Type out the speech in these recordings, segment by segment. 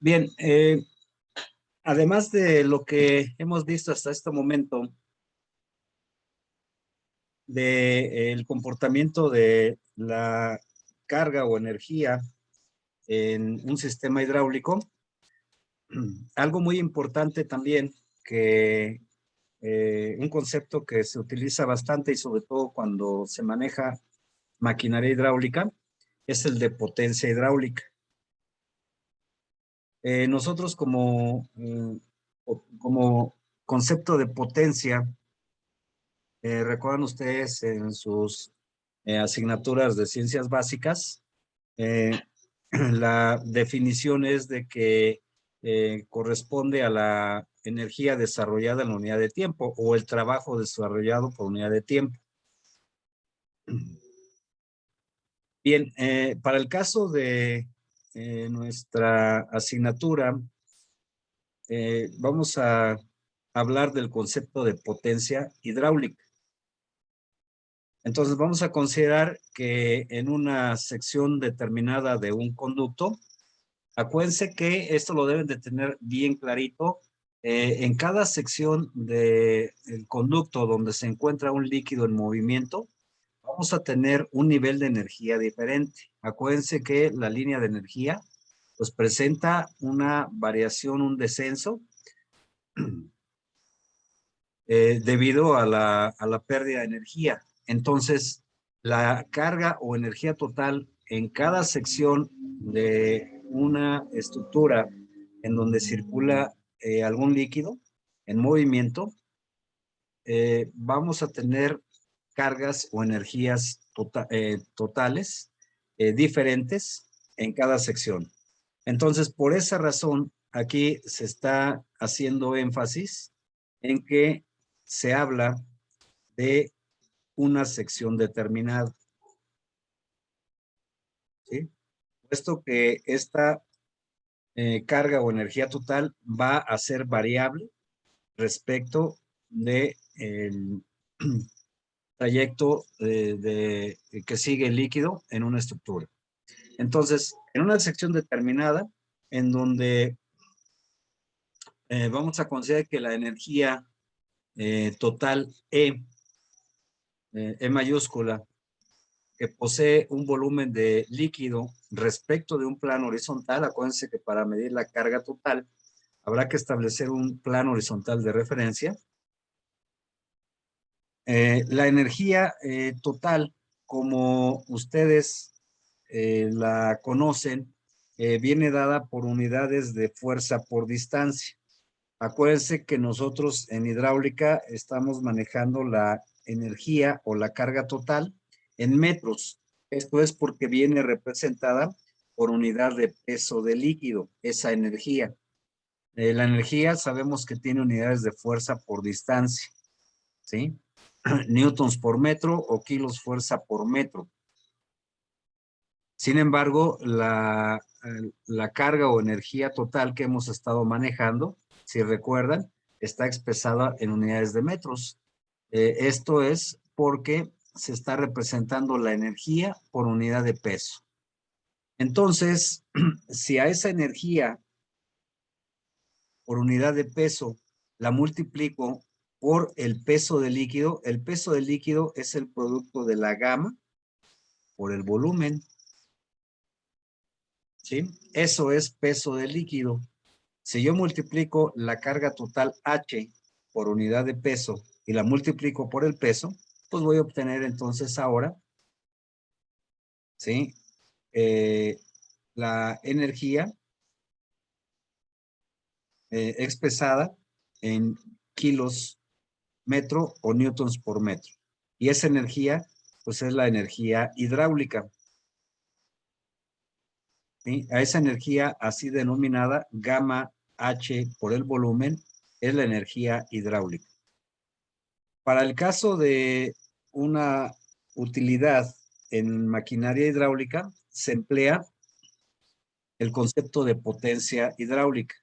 Bien, además de lo que hemos visto hasta este momento, del comportamiento de la carga o energía en un sistema hidráulico, algo muy importante también que un concepto que se utiliza bastante y sobre todo cuando se maneja maquinaria hidráulica es el de potencia hidráulica. Nosotros como concepto de potencia, recuerdan ustedes en sus asignaturas de ciencias básicas, eh, la definición es de que corresponde a la energía desarrollada en la unidad de tiempo o el trabajo desarrollado por unidad de tiempo. Bien, para el caso de nuestra asignatura, vamos a hablar del concepto de potencia hidráulica. Entonces vamos a considerar que en una sección determinada de un conducto, acuérdense que esto lo deben de tener bien clarito. En cada sección del conducto donde se encuentra un líquido en movimiento, vamos a tener un nivel de energía diferente. Acuérdense que la línea de energía pues presenta una variación, un descenso debido a la pérdida de energía. Entonces, la carga o energía total en cada sección de una estructura en donde circula algún líquido en movimiento, vamos a tener cargas o energías totales diferentes en cada sección. Entonces, por esa razón, aquí se está haciendo énfasis en que se habla de una sección determinada, ¿sí? Puesto que esta carga o energía total va a ser variable respecto de el trayecto que sigue el líquido en una estructura. Entonces, en una sección determinada, en donde vamos a considerar que la energía total E mayúscula, que posee un volumen de líquido respecto de un plano horizontal. Acuérdense que para medir la carga total habrá que establecer un plano horizontal de referencia. La energía total, como ustedes la conocen, viene dada por unidades de fuerza por distancia. Acuérdense que nosotros en hidráulica estamos manejando la energía o la carga total en metros. Esto es porque viene representada por unidad de peso de líquido, esa energía. La energía sabemos que tiene unidades de fuerza por distancia, ¿sí? Newtons por metro o kilos fuerza por metro. Sin embargo, la carga o energía total que hemos estado manejando, si recuerdan, está expresada en unidades de metros. Esto es porque se está representando la energía por unidad de peso. Entonces, si a esa energía por unidad de peso la multiplico por el peso del líquido, el peso del líquido es el producto de la gama por el volumen, ¿sí? Eso es peso del líquido. Si yo multiplico la carga total H por unidad de peso y la multiplico por el peso, pues voy a obtener entonces ahora, ¿sí? La energía expresada en kilos metro o newtons por metro. Y esa energía, pues es la energía hidráulica. ¿Sí? A esa energía así denominada gamma H por el volumen es la energía hidráulica. Para el caso de una utilidad en maquinaria hidráulica, se emplea el concepto de potencia hidráulica.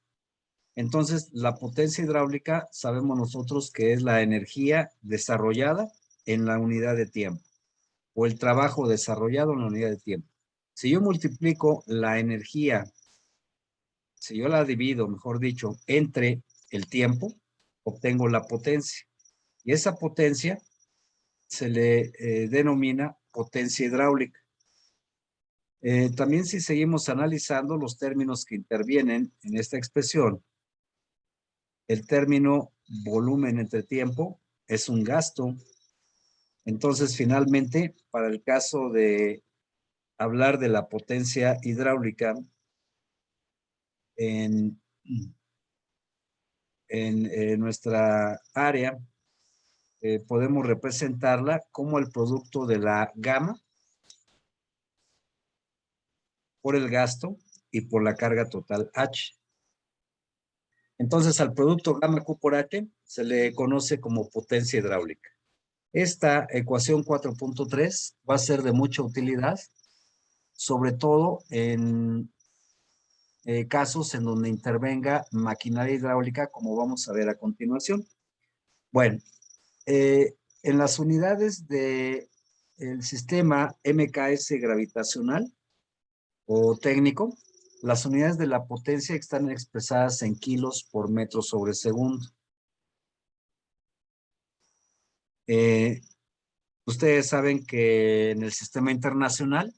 Entonces, la potencia hidráulica sabemos nosotros que es la energía desarrollada en la unidad de tiempo o el trabajo desarrollado en la unidad de tiempo. Si yo multiplico la energía Si yo la divido, mejor dicho, entre el tiempo, obtengo la potencia. Y esa potencia se le denomina potencia hidráulica. También si seguimos analizando los términos que intervienen en esta expresión, el término volumen entre tiempo es un gasto. Entonces, finalmente, para el caso de hablar de la potencia hidráulica en, en nuestra área, podemos representarla como el producto de la gama por el gasto y por la carga total H. Entonces, al producto gamma Q por H se le conoce como potencia hidráulica. Esta ecuación 4.3 va a ser de mucha utilidad, sobre todo en casos en donde intervenga maquinaria hidráulica, como vamos a ver a continuación. Bueno, en las unidades del sistema MKS gravitacional o técnico, las unidades de la potencia están expresadas en kilos por metro sobre segundo. Ustedes saben que en el sistema internacional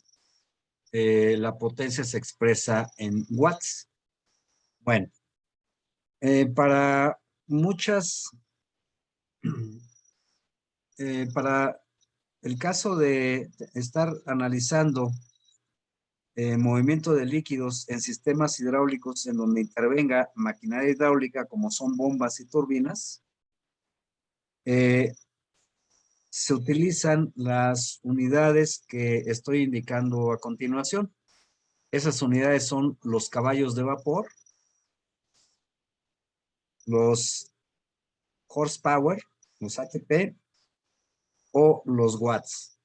la potencia se expresa en watts. Bueno, para muchas, para el caso de estar analizando movimiento de líquidos en sistemas hidráulicos en donde intervenga maquinaria hidráulica como son bombas y turbinas, se utilizan las unidades que estoy indicando a continuación. Esas unidades son los caballos de vapor, los horsepower, los HP o los watts,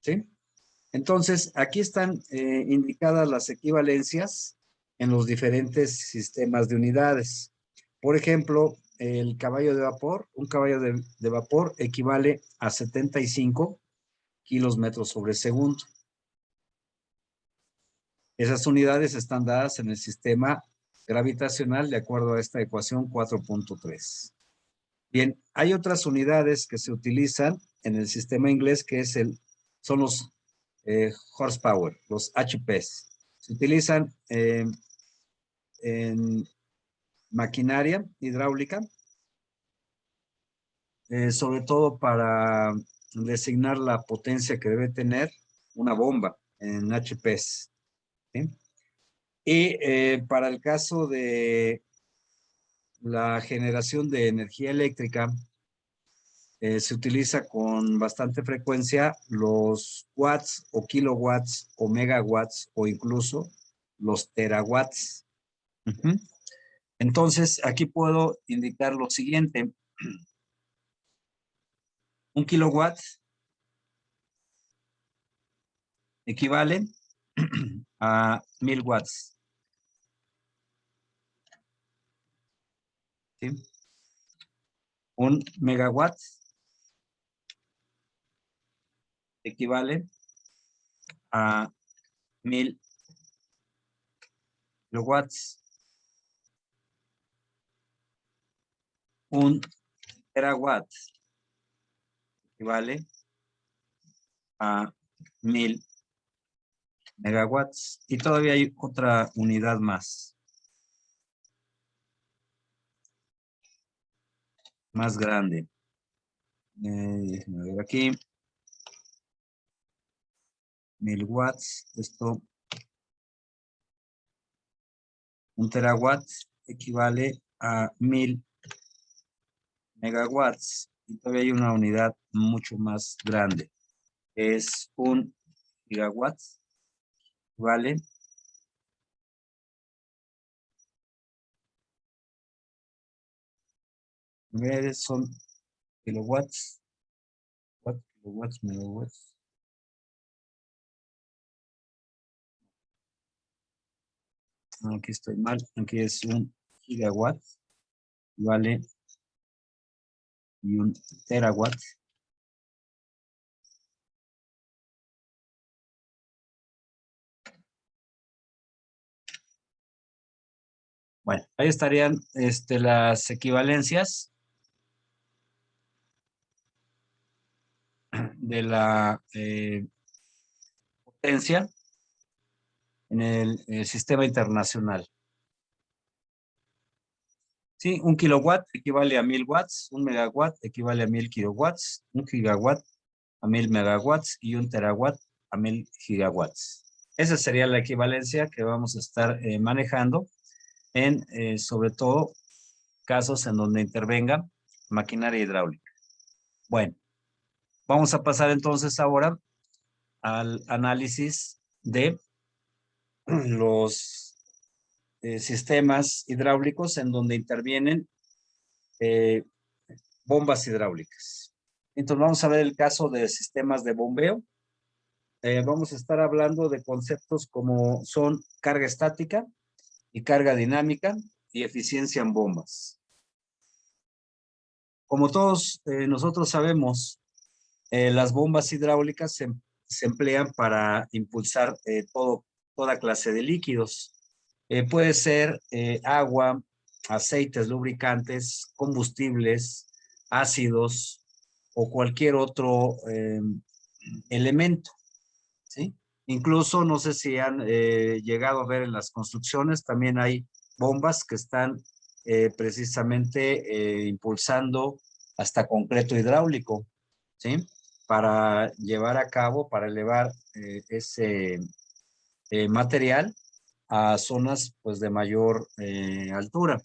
¿sí? Entonces, aquí están indicadas las equivalencias en los diferentes sistemas de unidades. Por ejemplo, el caballo de vapor, un caballo de vapor equivale a 75 kilos metros sobre segundo. Esas unidades están dadas en el sistema gravitacional de acuerdo a esta ecuación 4.3. Bien, hay otras unidades que se utilizan en el sistema inglés que son los horsepower, los HPs. Se utilizan en maquinaria hidráulica, sobre todo para designar la potencia que debe tener una bomba en HPs. ¿Sí? Y para el caso de la generación de energía eléctrica, se utiliza con bastante frecuencia los watts o kilowatts o megawatts o incluso los terawatts. Uh-huh. Entonces, aquí puedo indicar lo siguiente. Un kilowatt equivale a 1000 watts. ¿Sí? Un megawatt equivale a 1000 kilowatts. Un terawatt equivale a 1000 megawatts. Y todavía hay otra unidad más grande. Déjenme ver aquí. 1000 watts. Esto, un terawatt equivale a 1000 megawatts. Y todavía hay una unidad mucho más grande. Es un gigawatt. Vale. Son kilowatts. Kilowatts, megawatts. Aquí estoy mal. Aquí es un gigawatt. Vale. Y un terawatt. Bueno, ahí estarían las equivalencias de la potencia en el sistema internacional. Sí, un kilowatt equivale a 1000 watts, un megawatt equivale a 1000 kilowatts, un gigawatt a 1000 megawatts y un terawatt a 1000 gigawatts. Esa sería la equivalencia que vamos a estar manejando en, sobre todo, casos en donde intervenga maquinaria hidráulica. Bueno, vamos a pasar entonces ahora al análisis de los sistemas hidráulicos en donde intervienen bombas hidráulicas. Entonces vamos a ver el caso de sistemas de bombeo. Vamos a estar hablando de conceptos como son carga estática y carga dinámica y eficiencia en bombas. Como todos nosotros sabemos, las bombas hidráulicas se emplean para impulsar toda clase de líquidos. Puede ser agua, aceites, lubricantes, combustibles, ácidos o cualquier otro elemento, ¿sí? Incluso, no sé si han llegado a ver en las construcciones, también hay bombas que están precisamente impulsando hasta concreto hidráulico, ¿sí? Para llevar a cabo, para elevar ese material a zonas pues de mayor altura,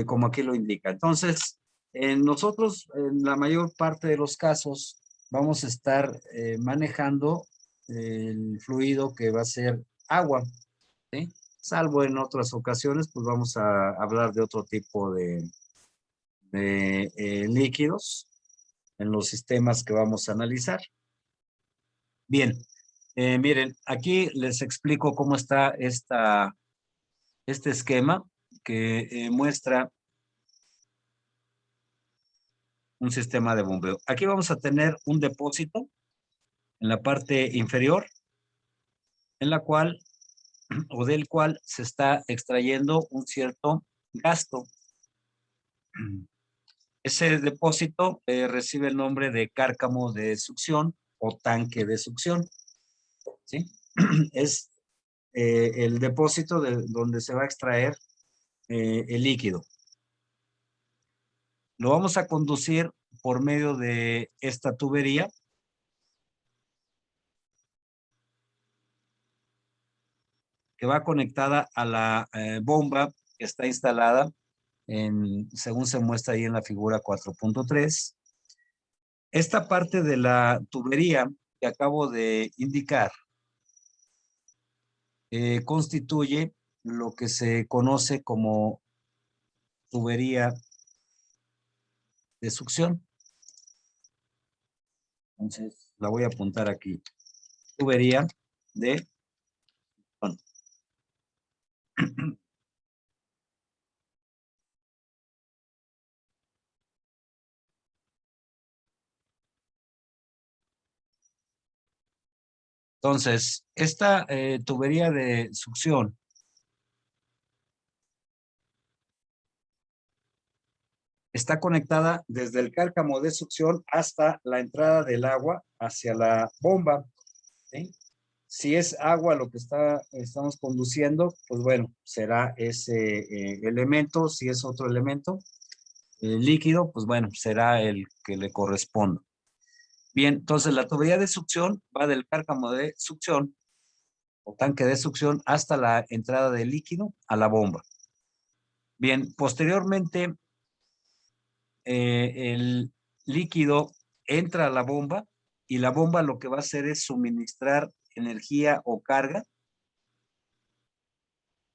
como aquí lo indica. Entonces, nosotros en la mayor parte de los casos vamos a estar manejando el fluido que va a ser agua, ¿sí? Salvo en otras ocasiones, pues vamos a hablar de otro tipo de líquidos en los sistemas que vamos a analizar. Bien, miren, aquí les explico cómo está este esquema que muestra un sistema de bombeo. Aquí vamos a tener un depósito en la parte inferior, en la cual o del cual se está extrayendo un cierto gasto. Ese depósito recibe el nombre de cárcamo de succión o tanque de succión, ¿sí? Es el depósito donde se va a extraer el líquido. Lo vamos a conducir por medio de esta tubería que va conectada a la bomba que está instalada según se muestra ahí en la figura 4.3. Esta parte de la tubería que acabo de indicar constituye lo que se conoce como tubería de succión. Entonces, la voy a apuntar aquí. Tubería de succión. Entonces, esta tubería de succión está conectada desde el cárcamo de succión hasta la entrada del agua hacia la bomba, ¿sí? Si es agua lo que estamos conduciendo, pues bueno, será ese elemento. Si es otro elemento líquido, pues bueno, será el que le corresponda. Bien, entonces la tubería de succión va del cárcamo de succión o tanque de succión hasta la entrada de líquido a la bomba. Bien, posteriormente el líquido entra a la bomba y la bomba lo que va a hacer es suministrar energía o carga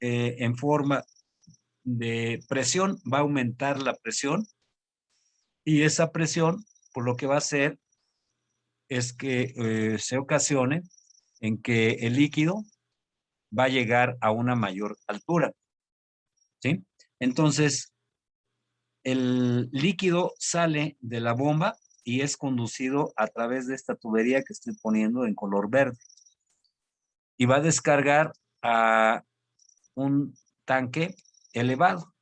en forma de presión, va a aumentar la presión y esa presión, por lo que va a hacer es que se ocasione en que el líquido va a llegar a una mayor altura, ¿sí? Entonces, el líquido sale de la bomba y es conducido a través de esta tubería que estoy poniendo en color verde y va a descargar a un tanque elevado,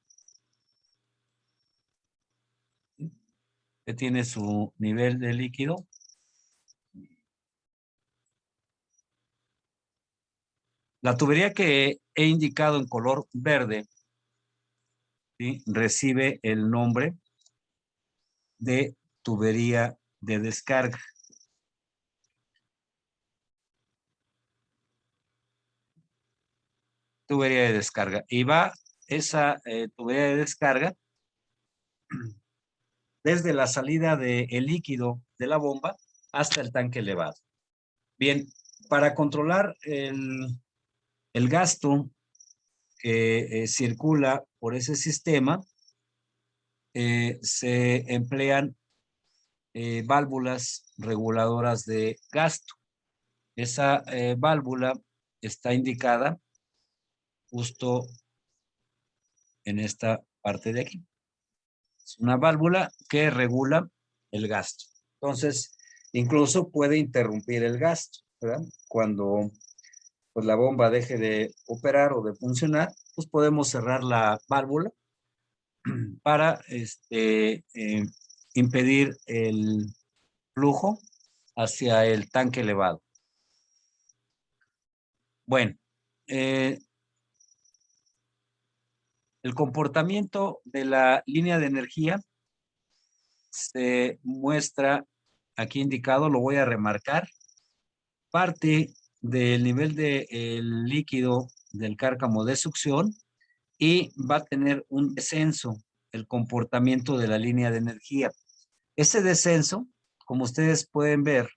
que tiene su nivel de líquido. La tubería que he indicado en color verde, ¿sí?, recibe el nombre de tubería de descarga. Tubería de descarga. Y va esa tubería de descarga desde la salida del líquido de la bomba hasta el tanque elevado. Bien, para controlar el gasto que circula por ese sistema, se emplean válvulas reguladoras de gasto. Esa válvula está indicada justo en esta parte de aquí. Es una válvula que regula el gasto. Entonces, incluso puede interrumpir el gasto, ¿verdad? Cuando pues, la bomba deje de operar o de funcionar, pues podemos cerrar la válvula para impedir el flujo hacia el tanque elevado. Bueno, el comportamiento de la línea de energía se muestra aquí indicado, lo voy a remarcar. Parte del nivel del líquido del cárcamo de succión y va a tener un descenso, el comportamiento de la línea de energía. Ese descenso, como ustedes pueden ver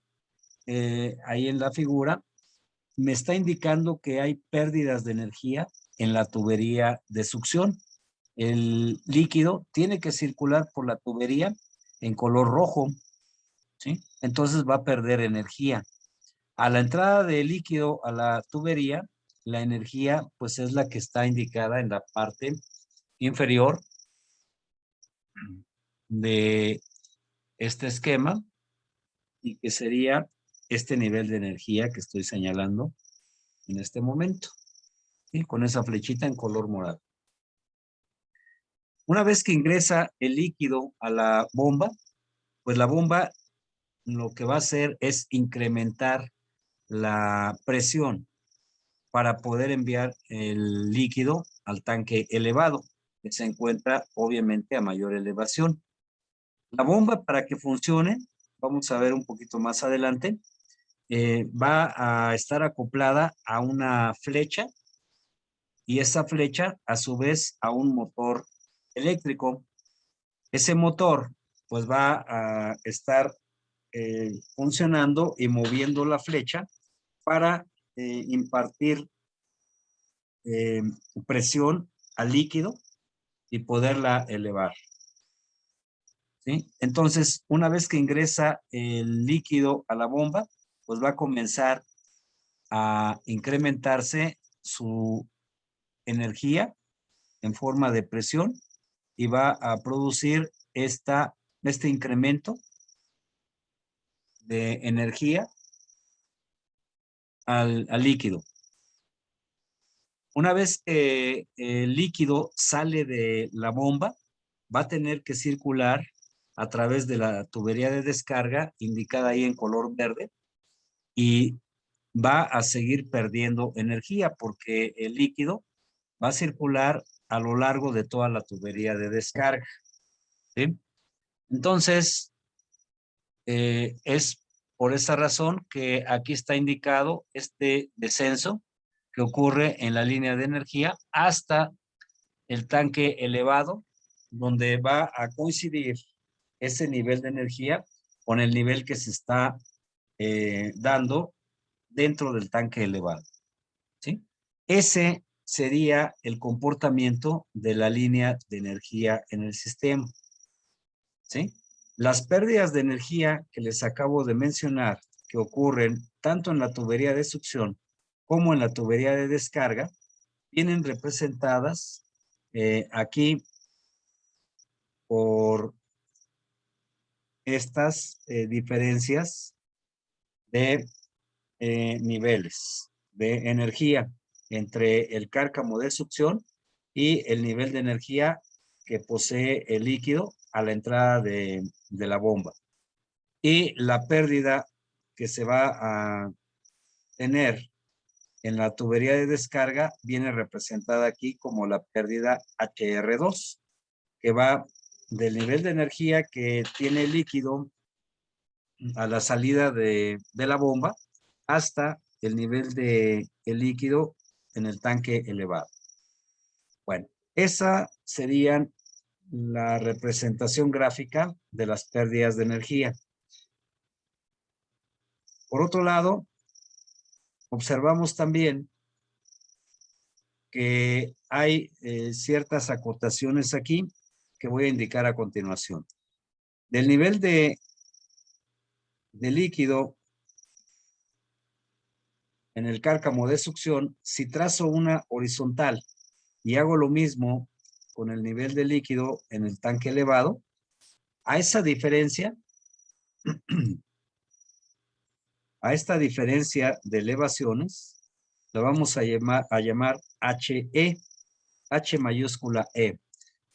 ahí en la figura, me está indicando que hay pérdidas de energía en la tubería de succión. El líquido tiene que circular por la tubería en color rojo, ¿sí? Entonces va a perder energía. A la entrada de líquido a la tubería, la energía pues es la que está indicada en la parte inferior de este esquema y que sería este nivel de energía que estoy señalando en este momento, ¿sí?, con esa flechita en color morado. Una vez que ingresa el líquido a la bomba, pues la bomba lo que va a hacer es incrementar la presión para poder enviar el líquido al tanque elevado, que se encuentra obviamente a mayor elevación. La bomba, para que funcione, vamos a ver un poquito más adelante, va a estar acoplada a una flecha y esa flecha a su vez a un motor eléctrico. Ese motor pues va a estar funcionando y moviendo la flecha para impartir eh, presión al líquido y poderla elevar, ¿sí? Entonces, una vez que ingresa el líquido a la bomba, pues va a comenzar a incrementarse su energía en forma de presión y va a producir este incremento de energía al líquido. Una vez que el líquido sale de la bomba, va a tener que circular a través de la tubería de descarga indicada ahí en color verde y va a seguir perdiendo energía porque el líquido va a circular a lo largo de toda la tubería de descarga, ¿sí? Entonces, es por esa razón que aquí está indicado este descenso que ocurre en la línea de energía hasta el tanque elevado, donde va a coincidir ese nivel de energía con el nivel que se está dando dentro del tanque elevado, ¿sí? Ese sería el comportamiento de la línea de energía en el sistema, ¿sí? Las pérdidas de energía que les acabo de mencionar, que ocurren tanto en la tubería de succión como en la tubería de descarga, vienen representadas aquí por estas diferencias de niveles de energía. entre el cárcamo de succión y el nivel de energía que posee el líquido a la entrada de la bomba. Y la pérdida que se va a tener en la tubería de descarga viene representada aquí como la pérdida HR2, que va del nivel de energía que tiene el líquido a la salida de la bomba hasta el nivel de el líquido en el tanque elevado. Bueno, esa sería la representación gráfica de las pérdidas de energía. Por otro lado, observamos también que hay ciertas acotaciones aquí que voy a indicar a continuación. Del nivel de líquido en el cárcamo de succión, si trazo una horizontal y hago lo mismo con el nivel de líquido en el tanque elevado, a esa diferencia, a esta diferencia de elevaciones, la vamos a llamar HE, H mayúscula E.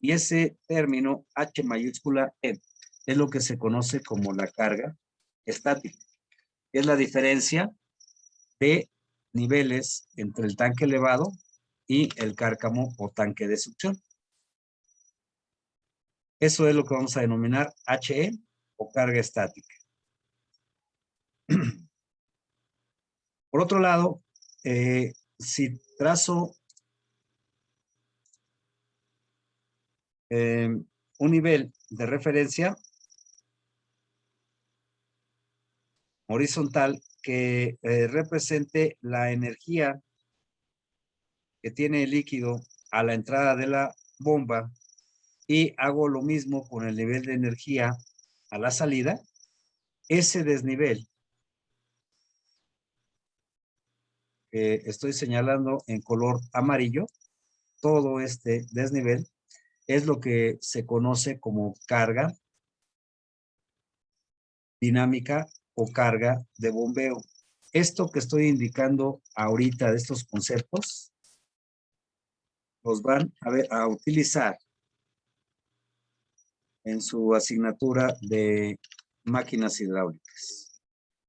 Y ese término H mayúscula E es lo que se conoce como la carga estática. Es la diferencia de niveles entre el tanque elevado y el cárcamo o tanque de succión. Eso es lo que vamos a denominar HE o carga estática. Por otro lado, si trazo un nivel de referencia horizontal que represente la energía que tiene el líquido a la entrada de la bomba y hago lo mismo con el nivel de energía a la salida, ese desnivel que estoy señalando en color amarillo, todo este desnivel es lo que se conoce como carga dinámica o carga de bombeo. Esto que estoy indicando ahorita de estos conceptos, los van a utilizar en su asignatura de máquinas hidráulicas.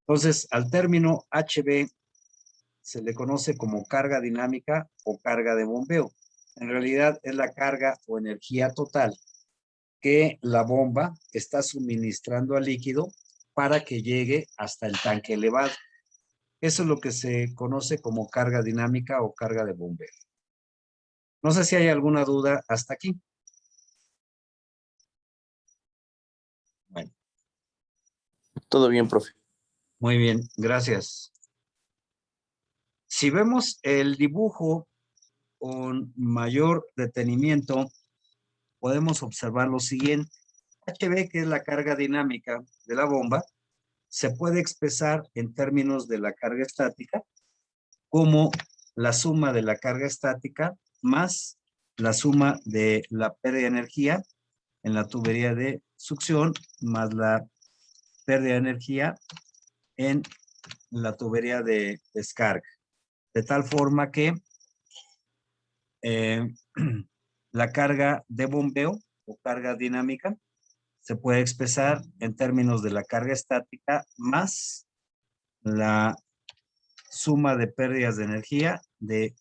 Entonces, al término HB se le conoce como carga dinámica o carga de bombeo. En realidad es la carga o energía total que la bomba está suministrando al líquido para que llegue hasta el tanque elevado. Eso es lo que se conoce como carga dinámica o carga de bombeo. No sé si hay alguna duda hasta aquí. Bueno. Todo bien, profe. Muy bien, gracias. Si vemos el dibujo con mayor detenimiento, podemos observar lo siguiente. HB, que es la carga dinámica de la bomba, se puede expresar en términos de la carga estática como la suma de la carga estática más la suma de la pérdida de energía en la tubería de succión más la pérdida de energía en la tubería de descarga. De tal forma que la carga de bombeo o carga dinámica se puede expresar en términos de la carga estática más la suma de pérdidas de energía de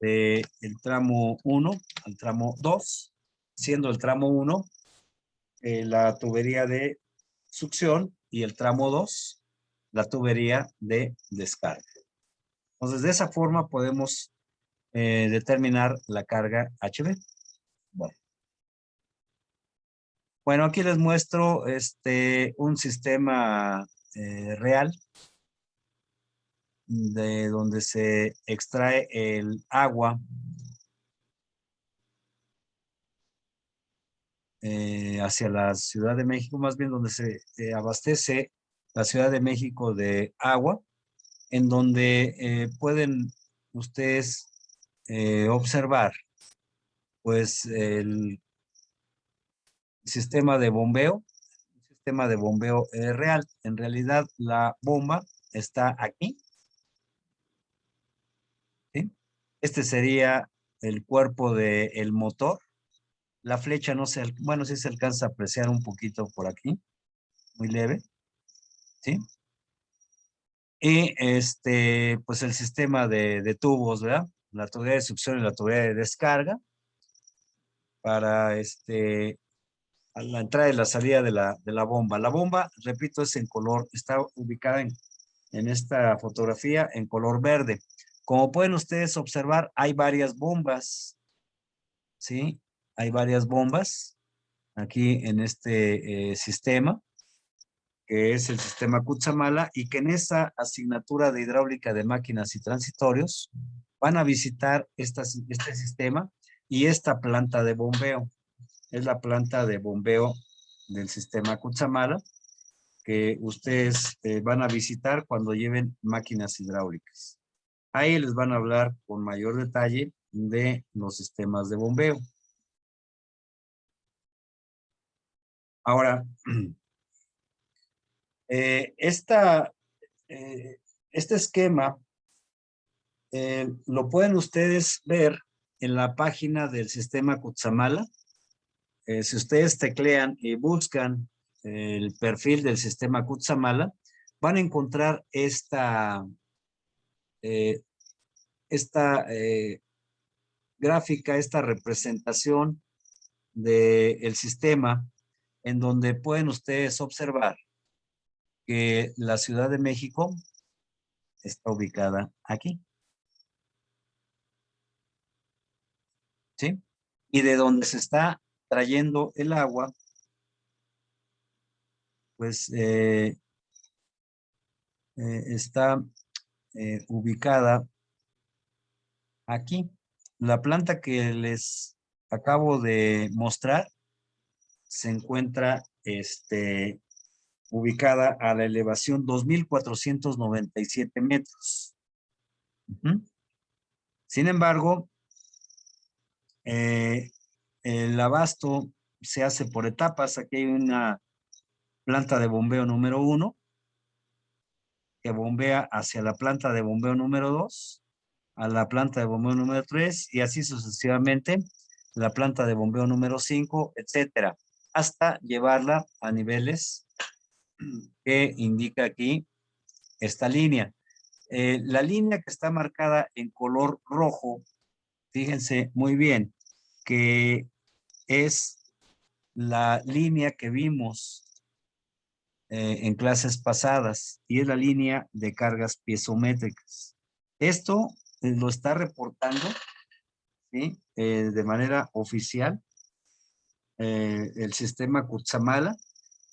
el tramo 1 al tramo 2, siendo el tramo 1 la tubería de succión y el tramo 2 la tubería de descarga. Entonces, de esa forma podemos determinar la carga HB. Bueno, aquí les muestro un sistema real de donde se extrae el agua hacia la Ciudad de México, más bien donde se abastece la Ciudad de México de agua, en donde pueden ustedes observar pues el sistema de bombeo, real. En realidad la bomba está aquí Este sería el cuerpo del motor. La flecha no se, bueno, sí se alcanza a apreciar un poquito por aquí, muy leve, ¿sí? Y pues el sistema de tubos, ¿verdad? La tubería de succión y la tubería de descarga para a la entrada y la salida de la bomba. La bomba, repito, es en color, está ubicada en esta fotografía en color verde. Como pueden ustedes observar, hay varias bombas, ¿sí? Hay varias bombas aquí en este sistema, que es el sistema Cutzamala, y que en esa asignatura de hidráulica de máquinas y transitorios van a visitar este sistema y esta planta de bombeo. Es la planta de bombeo del sistema Cutzamala que ustedes van a visitar cuando lleven máquinas hidráulicas. Ahí les van a hablar con mayor detalle de los sistemas de bombeo. Ahora, eh, esta, este esquema lo pueden ustedes ver en la página del sistema Cutzamala. Si ustedes teclean y buscan el perfil del sistema Cutzamala, van a encontrar eh, esta gráfica, esta representación del sistema, en donde pueden ustedes observar que la Ciudad de México está ubicada aquí, ¿sí? Y de donde se está trayendo el agua, pues está ubicada aquí. La planta que les acabo de mostrar se encuentra ubicada a la elevación 2,497 metros. Sin embargo, el abasto se hace por etapas. Aquí hay una planta de bombeo número 1 que bombea hacia la planta de bombeo número 2, a la planta de bombeo número 3 y así sucesivamente, la planta de bombeo número 5, etcétera, hasta llevarla a niveles que indica aquí esta línea. La línea que está marcada en color rojo, fíjense muy bien, que es la línea que vimos en clases pasadas y es la línea de cargas piezométricas. Esto lo está reportando, ¿sí? De manera oficial el sistema Cutzamala,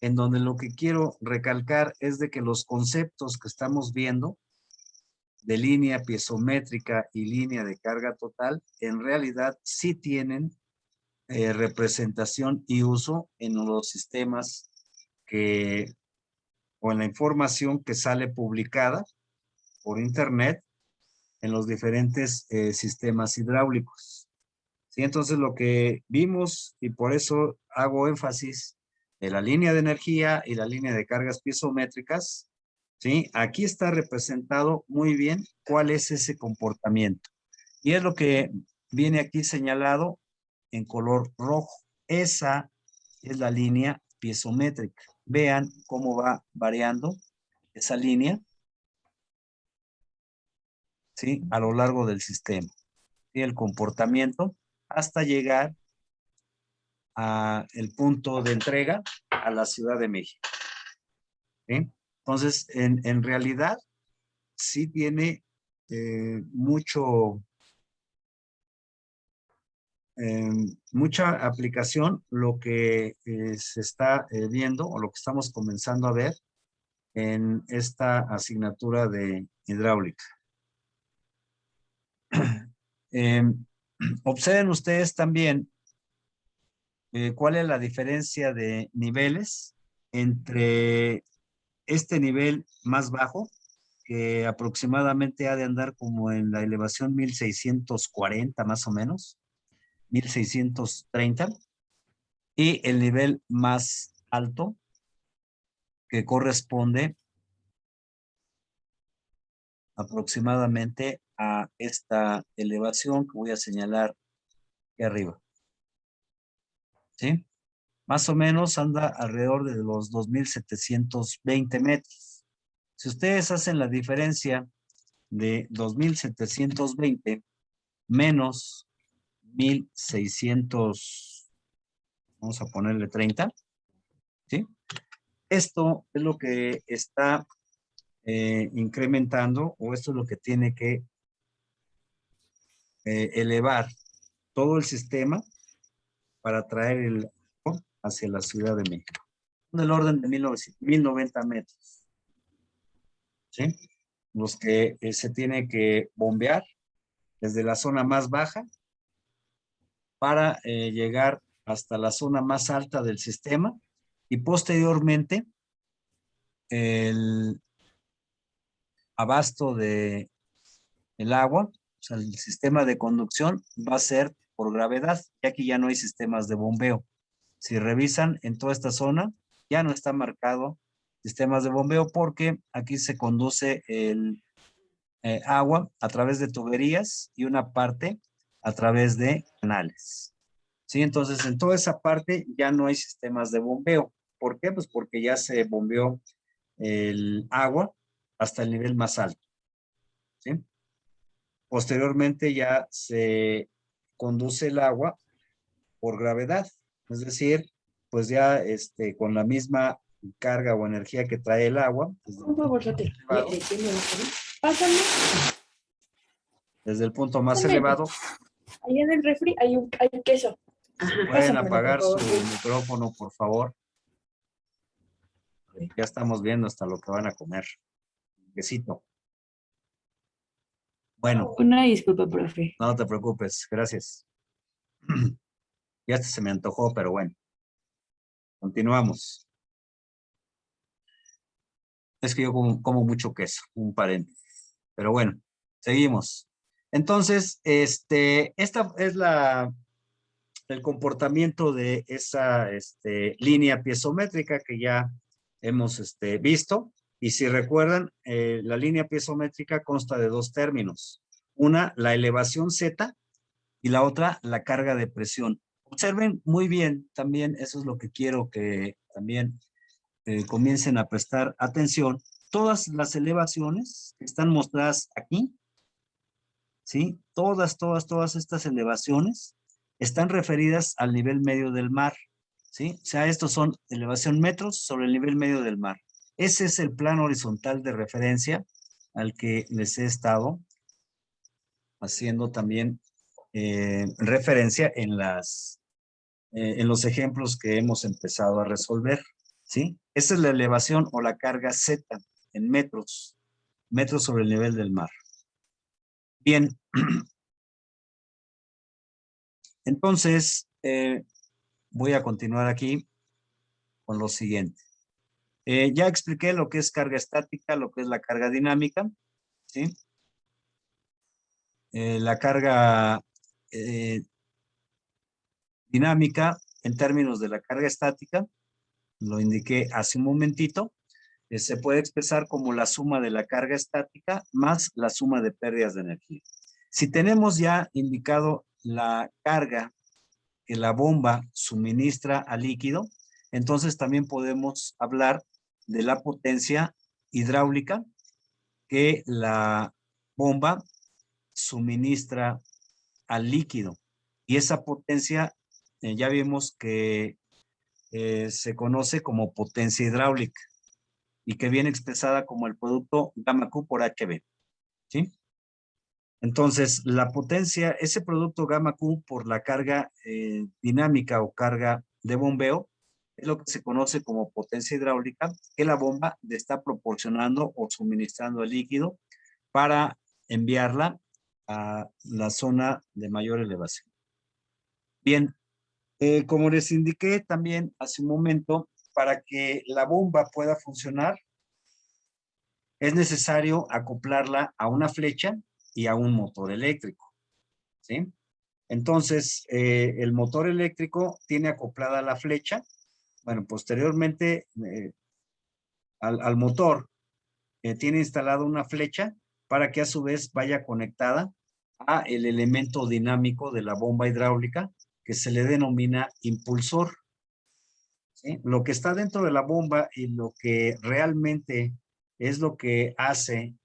en donde lo que quiero recalcar es de que los conceptos que estamos viendo de línea piezométrica y línea de carga total, en realidad sí tienen representación y uso en los sistemas que, o en la información que sale publicada por internet en los diferentes sistemas hidráulicos. ¿Sí? Entonces lo que vimos, y por eso hago énfasis en la línea de energía y la línea de cargas piezométricas, ¿sí? Aquí está representado muy bien cuál es ese comportamiento. Y es lo que viene aquí señalado en color rojo. Esa es la línea piezométrica. Vean cómo va variando esa línea, ¿sí? A lo largo del sistema. ¿Sí? El comportamiento hasta llegar a el punto de entrega a la Ciudad de México. ¿Sí? Entonces, en realidad, sí tiene mucha aplicación lo que se está viendo o lo que estamos comenzando a ver en esta asignatura de hidráulica. Observen ustedes también cuál es la diferencia de niveles entre este nivel más bajo, que aproximadamente ha de andar como en la elevación 1640 más o menos, 1630, y el nivel más alto, que corresponde aproximadamente a esta elevación que voy a señalar aquí arriba. ¿Sí? Más o menos anda alrededor de los 2,720 metros. Si ustedes hacen la diferencia de 2,720 menos 1,600, vamos a ponerle 30, ¿sí? Esto es lo que está incrementando, o esto es lo que tiene que elevar todo el sistema para traer el agua hacia la Ciudad de México. Del orden de 1,090 metros, ¿sí? Los que se tiene que bombear desde la zona más baja para llegar hasta la zona más alta del sistema, y posteriormente el abasto de el agua, o sea, el sistema de conducción va a ser por gravedad, ya que ya no hay sistemas de bombeo. Si revisan en toda esta zona, ya no está marcado sistemas de bombeo, porque aquí se conduce el agua a través de tuberías y una parte a través de canales. ¿Sí? Entonces, en toda esa parte ya no hay sistemas de bombeo. ¿Por qué? Pues porque ya se bombeó el agua hasta el nivel más alto. ¿Sí? Posteriormente ya se conduce el agua por gravedad, es decir, pues ya con la misma carga o energía que trae el agua, Por favor, pásame. desde el punto más Pásame. elevado, Allá en el refri hay queso. pueden Pásamelo, apagar por su favor. micrófono, por favor. Ya estamos viendo hasta lo que van a comer. Quesito. Bueno, Una disculpa, profe. no te preocupes, gracias. Ya hasta se me antojó, pero bueno. Continuamos. Es que yo como mucho queso, un paréntesis. Pero bueno, seguimos. Entonces, esta es el comportamiento de esa línea piezométrica que ya hemos visto. Y si recuerdan, la línea piezométrica consta de dos términos. Una, la elevación Z, y la otra, la carga de presión. Observen muy bien, también eso es lo que quiero que también comiencen a prestar atención. Todas las elevaciones que están mostradas aquí, ¿sí? Todas estas elevaciones están referidas al nivel medio del mar, ¿sí? O sea, estos son elevación metros sobre el nivel medio del mar. Ese es el plano horizontal de referencia al que les he estado haciendo también referencia en los ejemplos que hemos empezado a resolver, ¿sí? Esa es la elevación o la carga Z en metros sobre el nivel del mar. Bien, entonces voy a continuar aquí con lo siguiente. Ya expliqué lo que es carga estática, lo que es la carga dinámica, ¿sí? La carga dinámica en términos de la carga estática, lo indiqué hace un momentito, se puede expresar como la suma de la carga estática más la suma de pérdidas de energía. Si tenemos ya indicado la carga que la bomba suministra al líquido, entonces también podemos hablar de la potencia hidráulica que la bomba suministra al líquido. Y esa potencia ya vimos que se conoce como potencia hidráulica y que viene expresada como el producto gamma Q por HB, ¿sí? Entonces, la potencia, ese producto gamma Q por la carga dinámica o carga de bombeo, es lo que se conoce como potencia hidráulica, que la bomba le está proporcionando o suministrando el líquido para enviarla a la zona de mayor elevación. Bien, como les indiqué también hace un momento, para que la bomba pueda funcionar, es necesario acoplarla a una flecha y a un motor eléctrico, ¿sí? Entonces, el motor eléctrico tiene acoplada la flecha. Bueno, posteriormente al motor tiene instalada una flecha para que a su vez vaya conectada a el elemento dinámico de la bomba hidráulica que se le denomina impulsor. ¿Sí? Lo que está dentro de la bomba y lo que realmente es lo que hace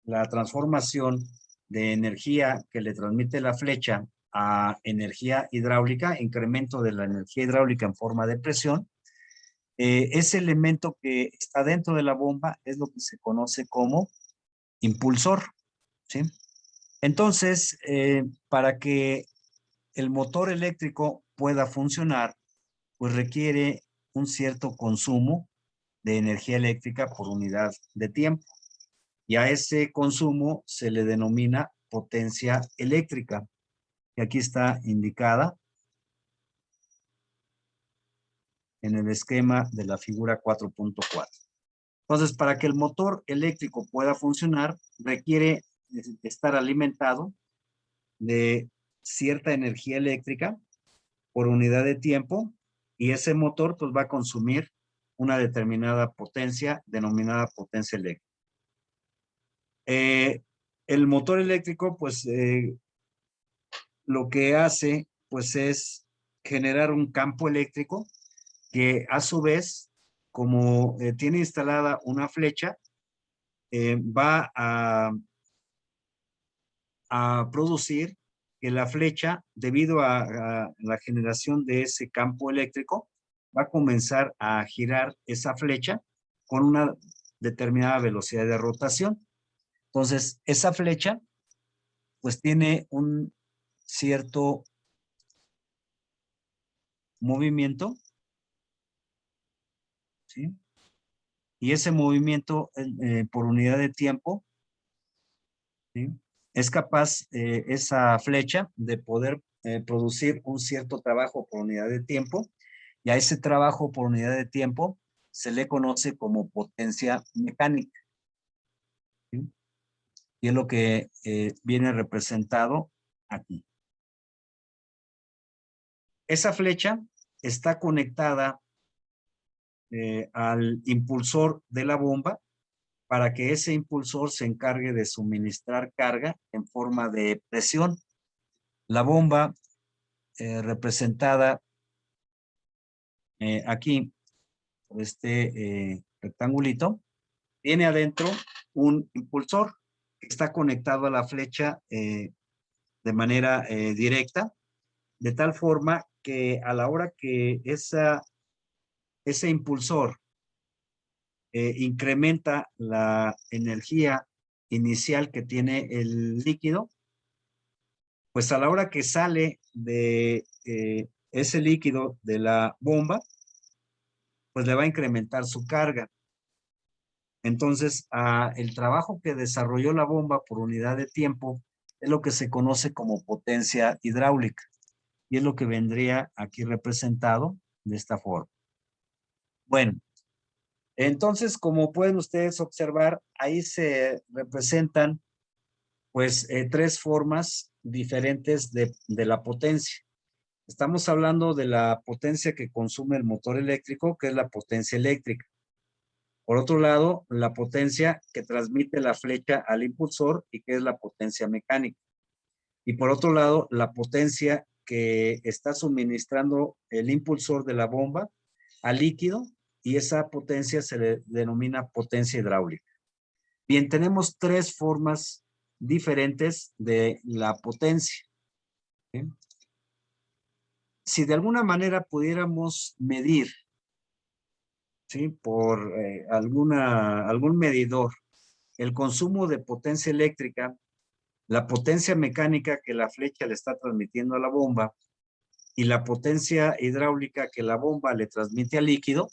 la transformación de energía que le transmite la flecha a energía hidráulica, incremento de la energía hidráulica en forma de presión. Ese elemento que está dentro de la bomba es lo que se conoce como impulsor, ¿sí? Entonces, para que el motor eléctrico pueda funcionar, pues requiere un cierto consumo de energía eléctrica por unidad de tiempo. Y a ese consumo se le denomina potencia eléctrica, que aquí está indicada en el esquema de la figura 4.4. Entonces, para que el motor eléctrico pueda funcionar, requiere estar alimentado de cierta energía eléctrica por unidad de tiempo, y ese motor pues va a consumir una determinada potencia denominada potencia eléctrica. El motor eléctrico pues lo que hace pues es generar un campo eléctrico que a su vez, como tiene instalada una flecha, va a producir que la flecha, debido a la generación de ese campo eléctrico, va a comenzar a girar esa flecha con una determinada velocidad de rotación. Entonces, esa flecha, pues tiene un cierto movimiento, ¿sí? Y ese movimiento por unidad de tiempo, ¿sí? Es capaz esa flecha de poder producir un cierto trabajo por unidad de tiempo, y a ese trabajo por unidad de tiempo se le conoce como potencia mecánica, ¿sí? Y es lo que viene representado aquí. Esa flecha está conectada al impulsor de la bomba para que ese impulsor se encargue de suministrar carga en forma de presión. La bomba representada aquí por este rectangulito tiene adentro un impulsor que está conectado a la flecha de manera directa, de tal forma que a la hora que ese impulsor incrementa la energía inicial que tiene el líquido, pues a la hora que sale de ese líquido de la bomba, pues le va a incrementar su carga. Entonces, el trabajo que desarrolló la bomba por unidad de tiempo es lo que se conoce como potencia hidráulica, y es lo que vendría aquí representado de esta forma. Bueno, entonces, como pueden ustedes observar, ahí se representan pues tres formas diferentes de la potencia. Estamos hablando de la potencia que consume el motor eléctrico, que es la potencia eléctrica. Por otro lado, la potencia que transmite la flecha al impulsor, y que es la potencia mecánica. Y por otro lado, la potencia que está suministrando el impulsor de la bomba al líquido, y esa potencia se le denomina potencia hidráulica. Bien, tenemos tres formas diferentes de la potencia, ¿sí? Si de alguna manera pudiéramos medir, ¿sí?, por algún medidor, el consumo de potencia eléctrica, la potencia mecánica que la flecha le está transmitiendo a la bomba, y la potencia hidráulica que la bomba le transmite al líquido,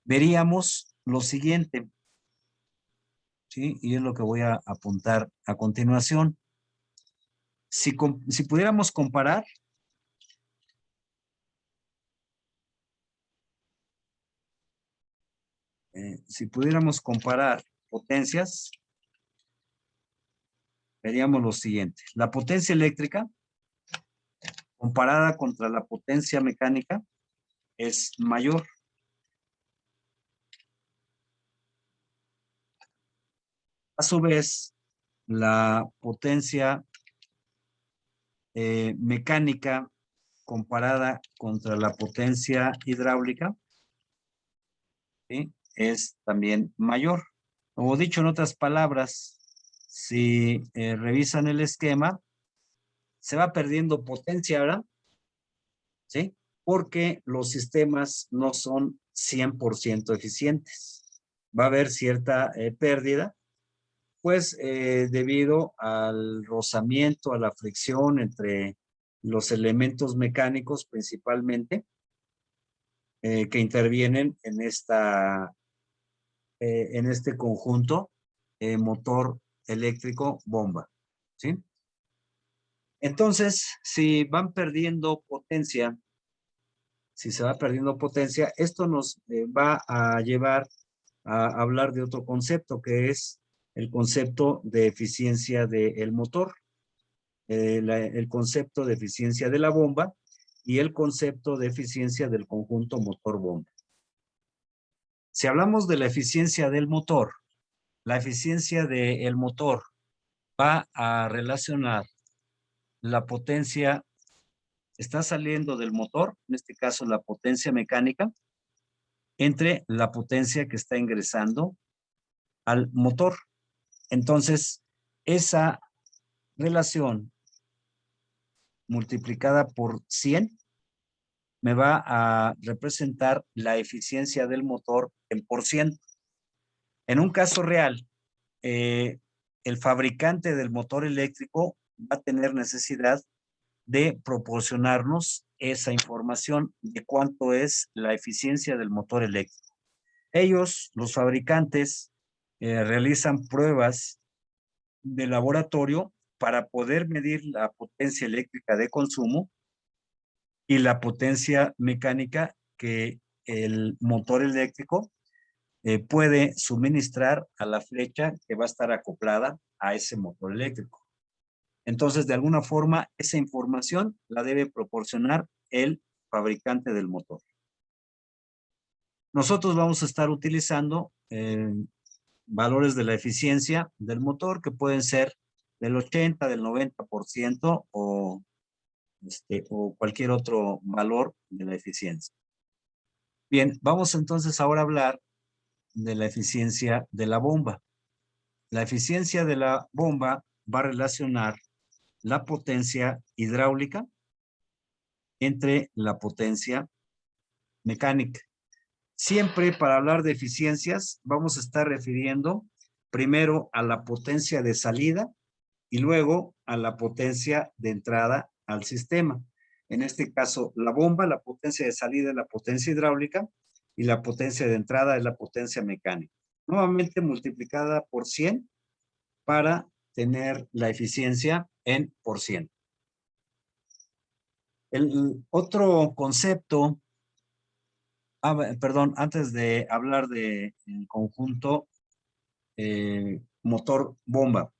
veríamos lo siguiente, ¿sí? Y es lo que voy a apuntar a continuación. Si pudiéramos comparar potencias, veríamos lo siguiente. La potencia eléctrica comparada contra la potencia mecánica es mayor. A su vez, la potencia mecánica comparada contra la potencia hidráulica, ¿sí?, es también mayor. Como dicho en otras palabras, si revisan el esquema, se va perdiendo potencia, ¿verdad? ¿Sí? Porque los sistemas no son 100% eficientes. Va a haber cierta pérdida, pues debido al rozamiento, a la fricción entre los elementos mecánicos principalmente que intervienen en este conjunto motor eléctrico bomba, ¿sí? Entonces, si van perdiendo potencia, si se va perdiendo potencia, esto nos va a llevar a hablar de otro concepto, que es el concepto de eficiencia del motor, el concepto de eficiencia de la bomba y el concepto de eficiencia del conjunto motor-bomba. Si hablamos de la eficiencia del motor, la eficiencia del motor va a relacionar la potencia, está saliendo del motor, en este caso la potencia mecánica, entre la potencia que está ingresando al motor. Entonces, esa relación multiplicada por 100 me va a representar la eficiencia del motor en por ciento. En un caso real, el fabricante del motor eléctrico va a tener necesidad de proporcionarnos esa información de cuánto es la eficiencia del motor eléctrico. Ellos, los fabricantes, realizan pruebas de laboratorio para poder medir la potencia eléctrica de consumo y la potencia mecánica que el motor eléctrico puede suministrar a la flecha que va a estar acoplada a ese motor eléctrico. Entonces, de alguna forma, esa información la debe proporcionar el fabricante del motor. Nosotros vamos a estar utilizando valores de la eficiencia del motor que pueden ser del 80, del 90% o cualquier otro valor de la eficiencia. Bien, vamos entonces ahora a hablar de la eficiencia de la bomba. La eficiencia de la bomba va a relacionar la potencia hidráulica entre la potencia mecánica. Siempre para hablar de eficiencias vamos a estar refiriendo primero a la potencia de salida y luego a la potencia de entrada al sistema. En este caso, la bomba, la potencia de salida es la potencia hidráulica y la potencia de entrada es la potencia mecánica. Nuevamente multiplicada por 100 para tener la eficiencia en por ciento. El otro concepto, perdón, antes de hablar del conjunto motor-bomba.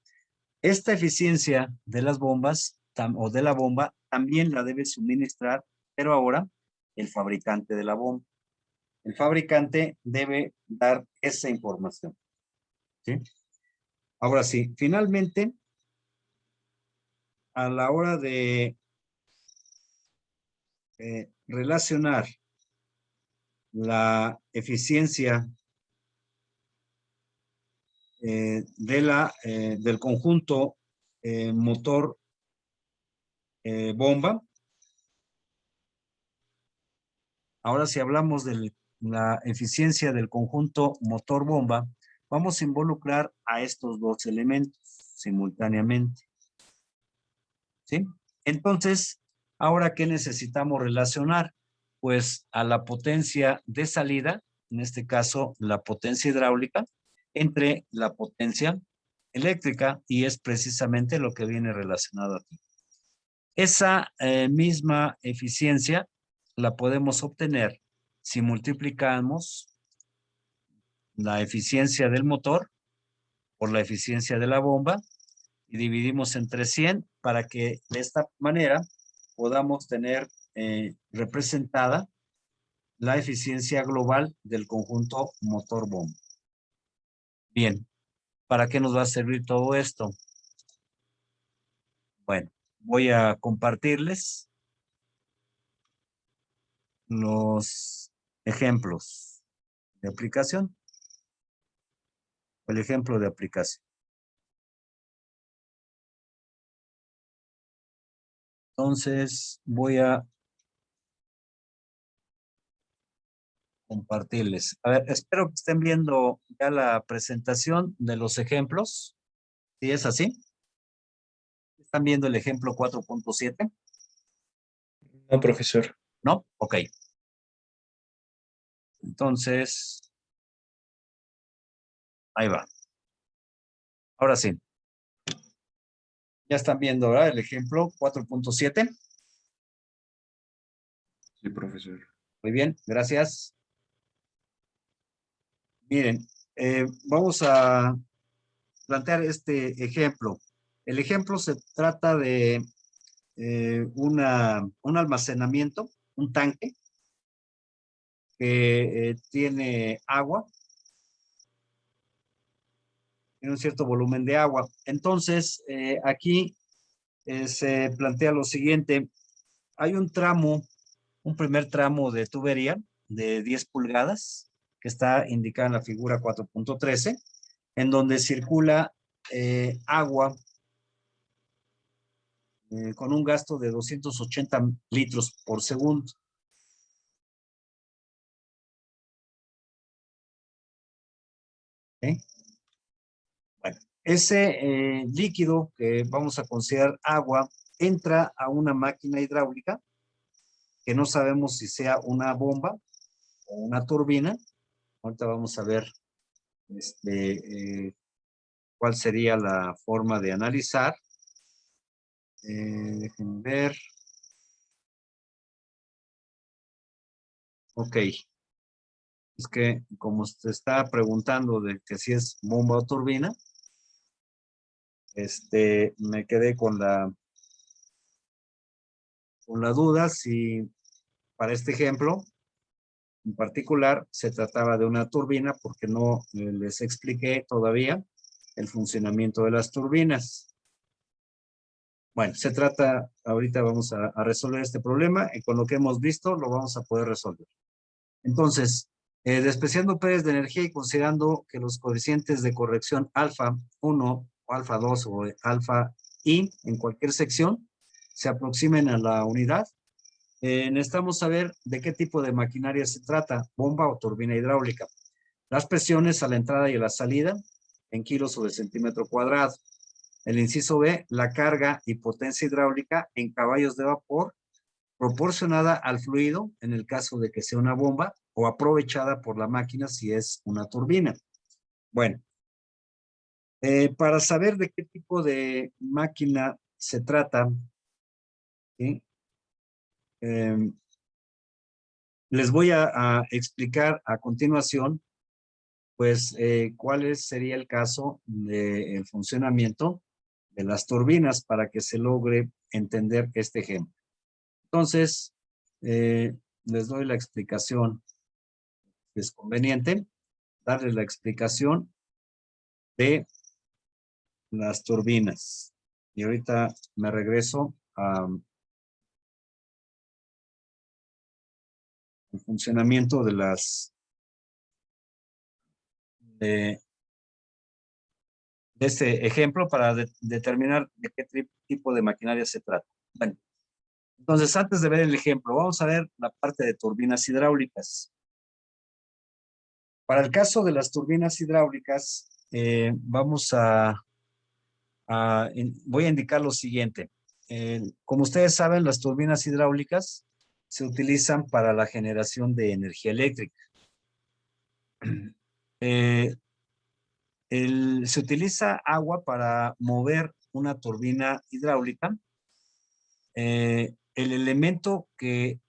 Esta eficiencia de las bombas o de la bomba también la debe suministrar, pero ahora el fabricante de la bomba. El fabricante debe dar esa información, ¿sí? Ahora sí, finalmente, a la hora de relacionar la eficiencia del conjunto motor bomba. Ahora, si hablamos de la eficiencia del conjunto motor bomba, vamos a involucrar a estos dos elementos simultáneamente, ¿sí? Entonces, ahora, ¿qué necesitamos relacionar? Pues a la potencia de salida, en este caso, la potencia hidráulica, entre la potencia eléctrica, y es precisamente lo que viene relacionado aquí. Esa misma eficiencia la podemos obtener si multiplicamos la eficiencia del motor por la eficiencia de la bomba y dividimos entre 100 para que de esta manera podamos tener representada la eficiencia global del conjunto motor-bomba. Bien, ¿para qué nos va a servir todo esto? Bueno, voy a compartirles los ejemplos de aplicación. El ejemplo de aplicación. Entonces, voy a compartirles. A ver, espero que estén viendo ya la presentación de los ejemplos. ¿Sí es así? ¿Están viendo el ejemplo 4.7? No, profesor. ¿No? Ok. Entonces, ahí va. Ahora sí. Ya están viendo, ¿verdad? El ejemplo 4.7. Sí, profesor. Muy bien, gracias. Miren, vamos a plantear este ejemplo. El ejemplo se trata de un almacenamiento, un tanque que tiene agua, tiene un cierto volumen de agua. Entonces, aquí se plantea lo siguiente. Hay un tramo, un primer tramo de tubería de 10 pulgadas que está indicada en la figura 4.13, en donde circula agua con un gasto de 280 litros por segundo. ¿Okay? Bueno, ese líquido que vamos a considerar agua entra a una máquina hidráulica que no sabemos si sea una bomba o una turbina. Ahorita vamos a ver cuál sería la forma de analizar. Déjenme ver. Ok. Es que como se está preguntando de que si es bomba o turbina, me quedé con la duda si para este ejemplo en particular se trataba de una turbina porque no les expliqué todavía el funcionamiento de las turbinas. Bueno, se trata, ahorita vamos a resolver este problema y con lo que hemos visto lo vamos a poder resolver. Entonces, despreciando pérez de energía y considerando que los coeficientes de corrección alfa 1 o alfa 2 o alfa i en cualquier sección se aproximen a la unidad, necesitamos saber de qué tipo de maquinaria se trata, bomba o turbina hidráulica. Las presiones a la entrada y a la salida en kilos sobre centímetro cuadrado. El inciso B, la carga y potencia hidráulica en caballos de vapor proporcionada al fluido en el caso de que sea una bomba o aprovechada por la máquina si es una turbina. Bueno, para saber de qué tipo de máquina se trata, ¿sí? Les voy a explicar a continuación, pues, cuál sería el caso del funcionamiento de las turbinas para que se logre entender este ejemplo. Entonces, les doy la explicación. Es conveniente darles la explicación de las turbinas. Y ahorita me regreso al funcionamiento de de este ejemplo para determinar de qué tipo de maquinaria se trata. Bueno, entonces antes de ver el ejemplo, vamos a ver la parte de turbinas hidráulicas. Para el caso de las turbinas hidráulicas, voy a indicar lo siguiente. Como ustedes saben, las turbinas hidráulicas se utilizan para la generación de energía eléctrica. Se utiliza agua para mover una turbina hidráulica. El elemento que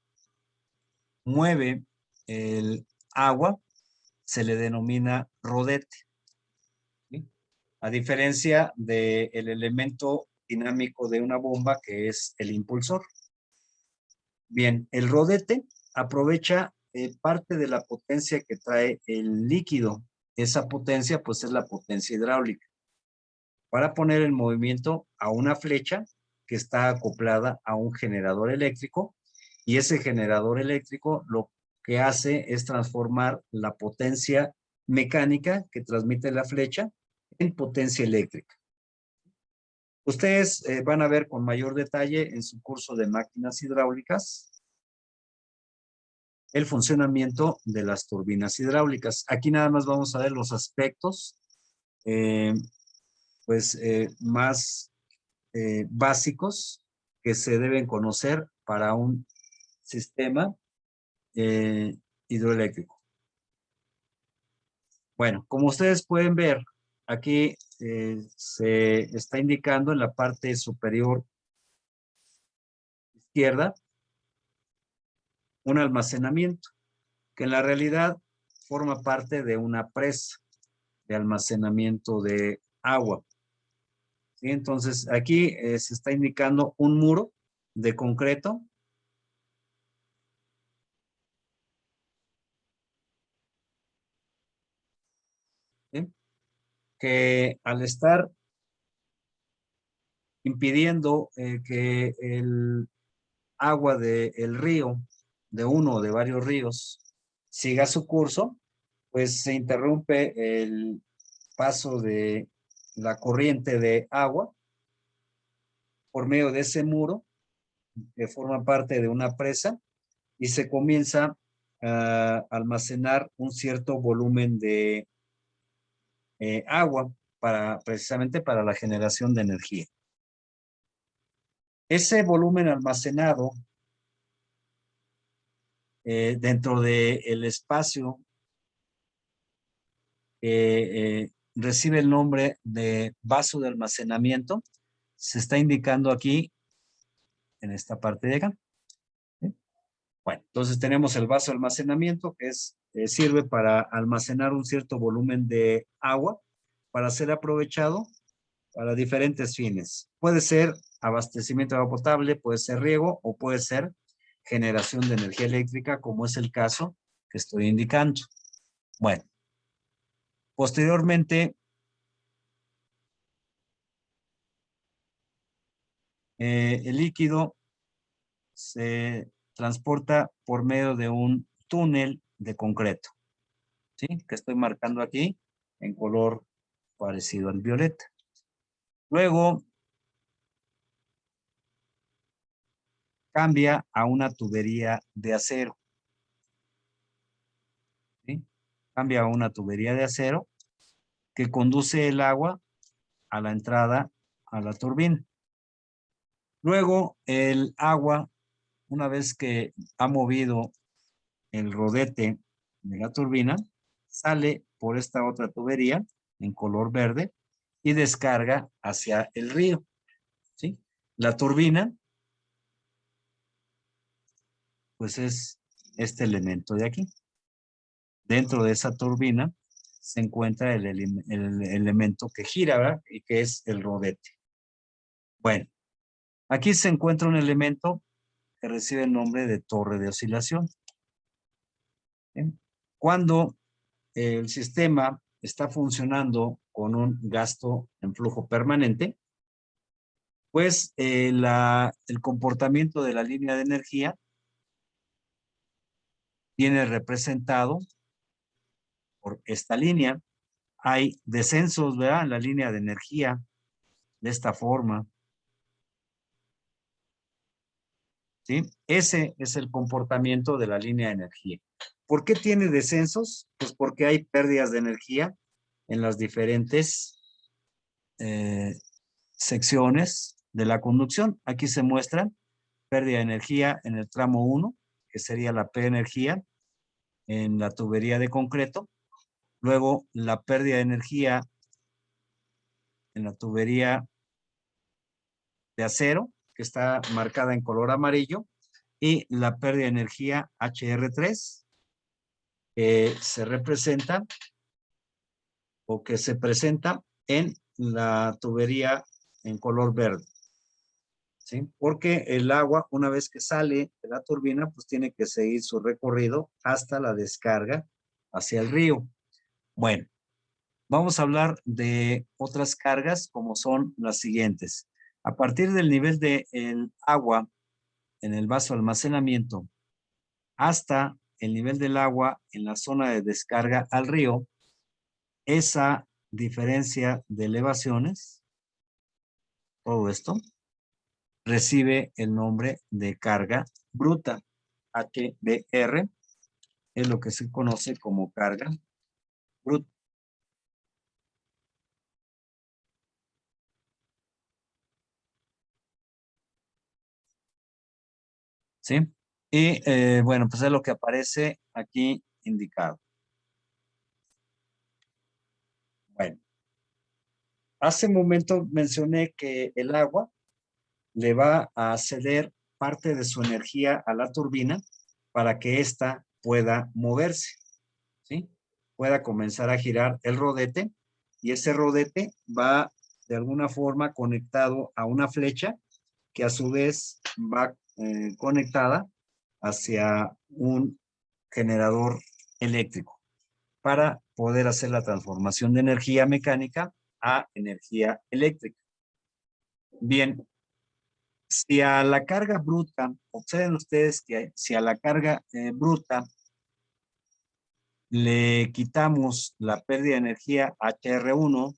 mueve el agua se le denomina rodete, ¿sí? A diferencia del elemento dinámico de una bomba que es el impulsor. Bien, el rodete aprovecha parte de la potencia que trae el líquido. Esa potencia pues es la potencia hidráulica para poner en movimiento a una flecha que está acoplada a un generador eléctrico, y ese generador eléctrico lo que hace es transformar la potencia mecánica que transmite la flecha en potencia eléctrica. Ustedes van a ver con mayor detalle en su curso de máquinas hidráulicas el funcionamiento de las turbinas hidráulicas. Aquí nada más vamos a ver los aspectos más básicos que se deben conocer para un sistema hidroeléctrico. Bueno, como ustedes pueden ver, aquí se está indicando en la parte superior izquierda un almacenamiento que en la realidad forma parte de una presa de almacenamiento de agua. ¿Sí? Entonces, aquí se está indicando un muro de concreto ¿sí? Que al estar impidiendo que el agua del río, de uno o de varios ríos, siga su curso, pues se interrumpe el paso de la corriente de agua por medio de ese muro que forma parte de una presa y se comienza a almacenar un cierto volumen de agua precisamente para la generación de energía. Ese volumen almacenado dentro del espacio recibe el nombre de vaso de almacenamiento. Se está indicando aquí en esta parte de acá. ¿Sí? Bueno, entonces tenemos el vaso de almacenamiento que sirve para almacenar un cierto volumen de agua para ser aprovechado para diferentes fines. Puede ser abastecimiento de agua potable, puede ser riego o puede ser generación de energía eléctrica, como es el caso que estoy indicando. Bueno, posteriormente, el líquido se transporta por medio de un túnel de concreto, ¿sí? Que estoy marcando aquí en color parecido al violeta. Luego cambia a una tubería de acero, ¿sí? Cambia a una tubería de acero que conduce el agua a la entrada a la turbina. Luego el agua, una vez que ha movido el rodete de la turbina, sale por esta otra tubería en color verde y descarga hacia el río, ¿sí? La turbina, pues es este elemento de aquí. Dentro de esa turbina se encuentra el elemento que gira, ¿verdad? Y que es el rodete. Bueno, aquí se encuentra un elemento que recibe el nombre de torre de oscilación. ¿Sí? Cuando el sistema está funcionando con un gasto en flujo permanente, pues el comportamiento de la línea de energía viene representado por esta línea. Hay descensos, ¿verdad? En la línea de energía de esta forma. ¿Sí? Ese es el comportamiento de la línea de energía. ¿Por qué tiene descensos? Pues porque hay pérdidas de energía en las diferentes secciones de la conducción. Aquí se muestra pérdida de energía en el tramo 1, que sería la P energía en la tubería de concreto. Luego la pérdida de energía en la tubería de acero, que está marcada en color amarillo, y la pérdida de energía HR3, que se representa o que se presenta en la tubería en color verde. ¿Sí? Porque el agua, una vez que sale de la turbina, pues tiene que seguir su recorrido hasta la descarga hacia el río. Bueno, vamos a hablar de otras cargas como son las siguientes. A partir del nivel del agua en el vaso de almacenamiento hasta el nivel del agua en la zona de descarga al río, esa diferencia de elevaciones, todo esto, recibe el nombre de carga bruta. HBR es lo que se conoce como carga bruta. ¿Sí? Y bueno, pues es lo que aparece aquí indicado. Bueno, hace un momento mencioné que el agua le va a ceder parte de su energía a la turbina para que ésta pueda moverse, ¿sí? Pueda comenzar a girar el rodete y ese rodete va de alguna forma conectado a una flecha que a su vez va conectada hacia un generador eléctrico para poder hacer la transformación de energía mecánica a energía eléctrica. Bien, si a la carga bruta, observen ustedes que si a la carga bruta le quitamos la pérdida de energía HR1,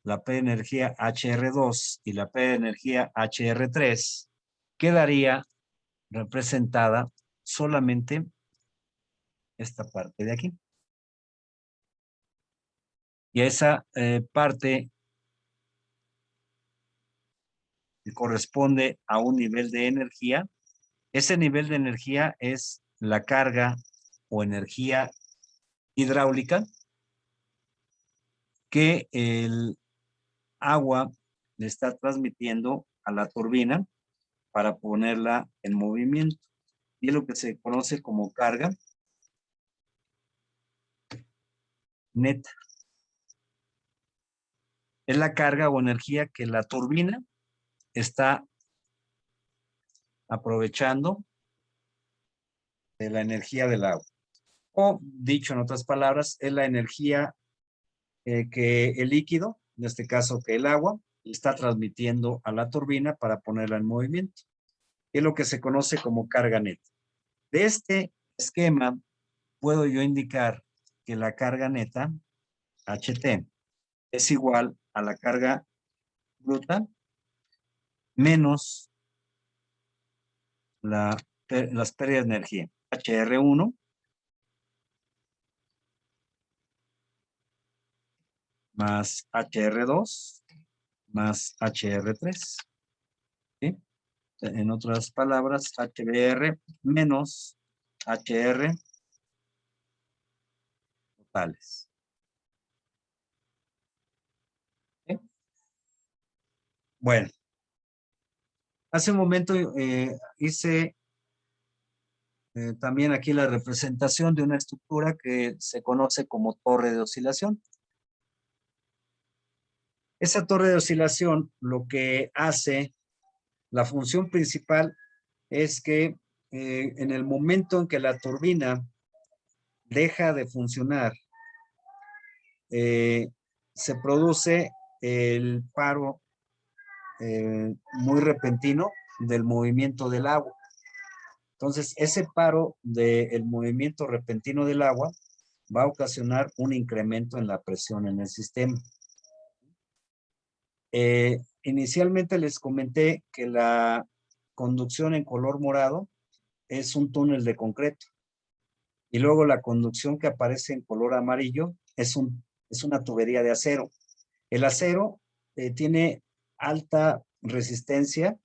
la pérdida de energía HR2 y la pérdida de energía HR3, quedaría representada solamente esta parte de aquí. Y esa parte que corresponde a un nivel de energía. Ese nivel de energía es la carga o energía hidráulica que el agua le está transmitiendo a la turbina para ponerla en movimiento. Y es lo que se conoce como carga neta. Es la carga o energía que la turbina está aprovechando de la energía del agua. O dicho en otras palabras, es la energía que el líquido, en este caso que el agua, está transmitiendo a la turbina para ponerla en movimiento. Es lo que se conoce como carga neta. De este esquema puedo yo indicar que la carga neta, HT, es igual a la carga bruta menos las pérdidas de energía. HR1 más HR2 más HR3. ¿Sí? En otras palabras, HBR menos HR totales. ¿Sí? Bueno, hace un momento hice también aquí la representación de una estructura que se conoce como torre de oscilación. Esa torre de oscilación lo que hace, la función principal es que en el momento en que la turbina deja de funcionar, se produce el paro muy repentino del movimiento del agua. Entonces, ese paro del movimiento repentino del agua va a ocasionar un incremento en la presión en el sistema. Inicialmente les comenté que la conducción en color morado es un túnel de concreto. Y luego la conducción que aparece en color amarillo es una tubería de acero. El acero tiene alta resistencia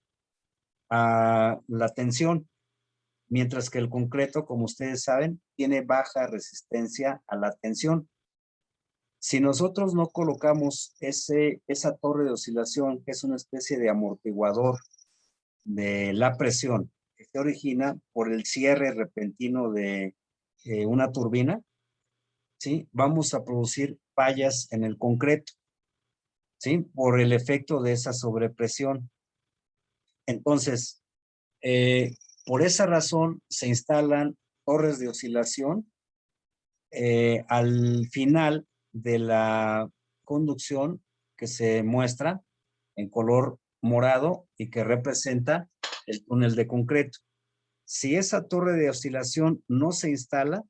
a la tensión, mientras que el concreto, como ustedes saben, tiene baja resistencia a la tensión. Si nosotros no colocamos esa torre de oscilación, que es una especie de amortiguador de la presión, que se origina por el cierre repentino de una turbina, ¿sí? Vamos a producir fallas en el concreto, ¿sí? Por el efecto de esa sobrepresión. Entonces, por esa razón se instalan torres de oscilación al final de la conducción que se muestra en color morado y que representa el túnel de concreto. Si esa torre de oscilación no se instala,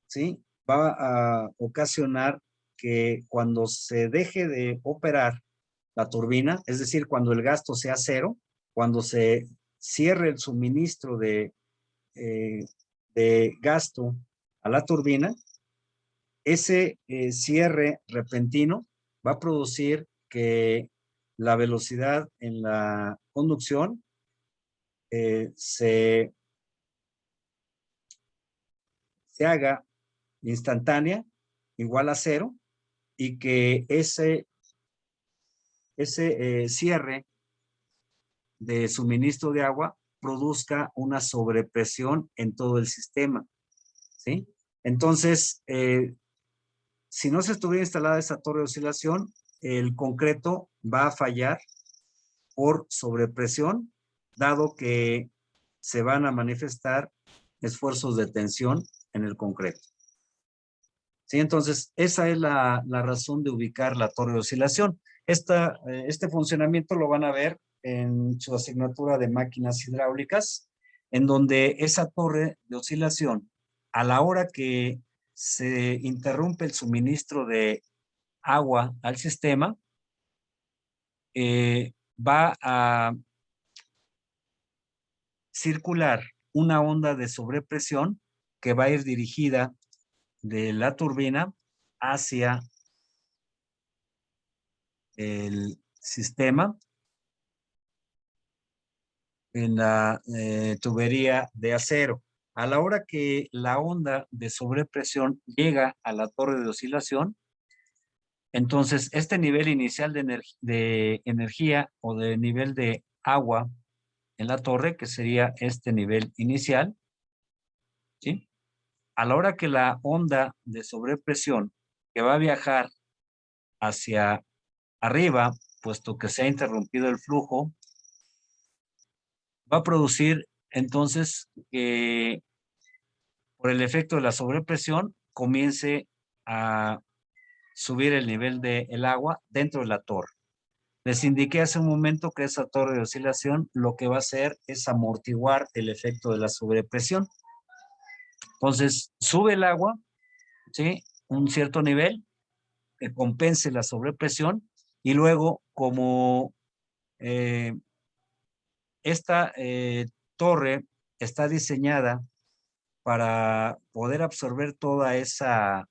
¿sí? Va a ocasionar que cuando se deje de operar la turbina, es decir, cuando el gasto sea cero, cuando se cierre el suministro de gasto a la turbina, ese cierre repentino va a producir que la velocidad en la conducción se haga instantánea, igual a cero, y que ese cierre de suministro de agua produzca una sobrepresión en todo el sistema, ¿sí? Entonces, si no se estuviera instalada esa torre de oscilación, el concreto va a fallar por sobrepresión, dado que se van a manifestar esfuerzos de tensión en el concreto. ¿Sí? Entonces, esa es la razón de ubicar la torre de oscilación. Este funcionamiento lo van a ver en su asignatura de máquinas hidráulicas, en donde esa torre de oscilación, a la hora que se interrumpe el suministro de agua al sistema, va a circular una onda de sobrepresión que va a ir dirigida de la turbina hacia el sistema en la tubería de acero. A la hora que la onda de sobrepresión llega a la torre de oscilación, entonces este nivel inicial de energía o de nivel de agua en la torre, que sería este nivel inicial, ¿sí? A la hora que la onda de sobrepresión que va a viajar hacia arriba, puesto que se ha interrumpido el flujo, va a producir entonces que por el efecto de la sobrepresión comience a subir el nivel del agua dentro de la torre. Les indiqué hace un momento que esa torre de oscilación lo que va a hacer es amortiguar el efecto de la sobrepresión. Entonces, sube el agua, ¿sí? Un cierto nivel que compense la sobrepresión y luego como esta torre está diseñada para poder absorber toda esa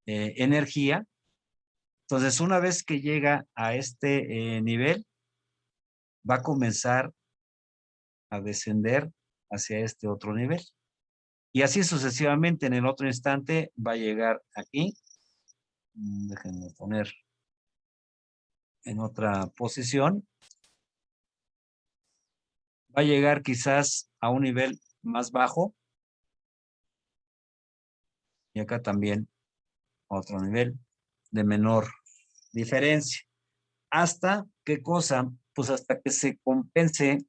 energía. Entonces, una vez que llega a este nivel, va a comenzar a descender hacia este otro nivel. Y así sucesivamente, en el otro instante va a llegar aquí. Déjenme poner en otra posición. Va a llegar quizás a un nivel más bajo. Y acá también otro nivel de menor diferencia. ¿Hasta qué cosa? Pues hasta que se compense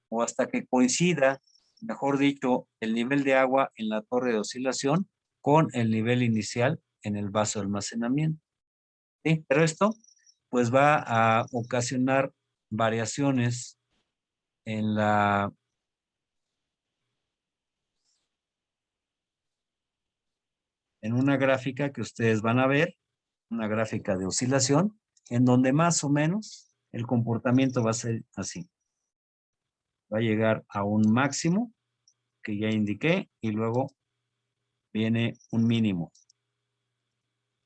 o hasta que coincida, mejor dicho, el nivel de agua en la torre de oscilación con el nivel inicial en el vaso de almacenamiento. ¿Sí? Pero esto pues va a ocasionar variaciones en una gráfica que ustedes van a ver, una gráfica de oscilación, en donde más o menos el comportamiento va a ser así. Va a llegar a un máximo que ya indiqué y luego viene un mínimo.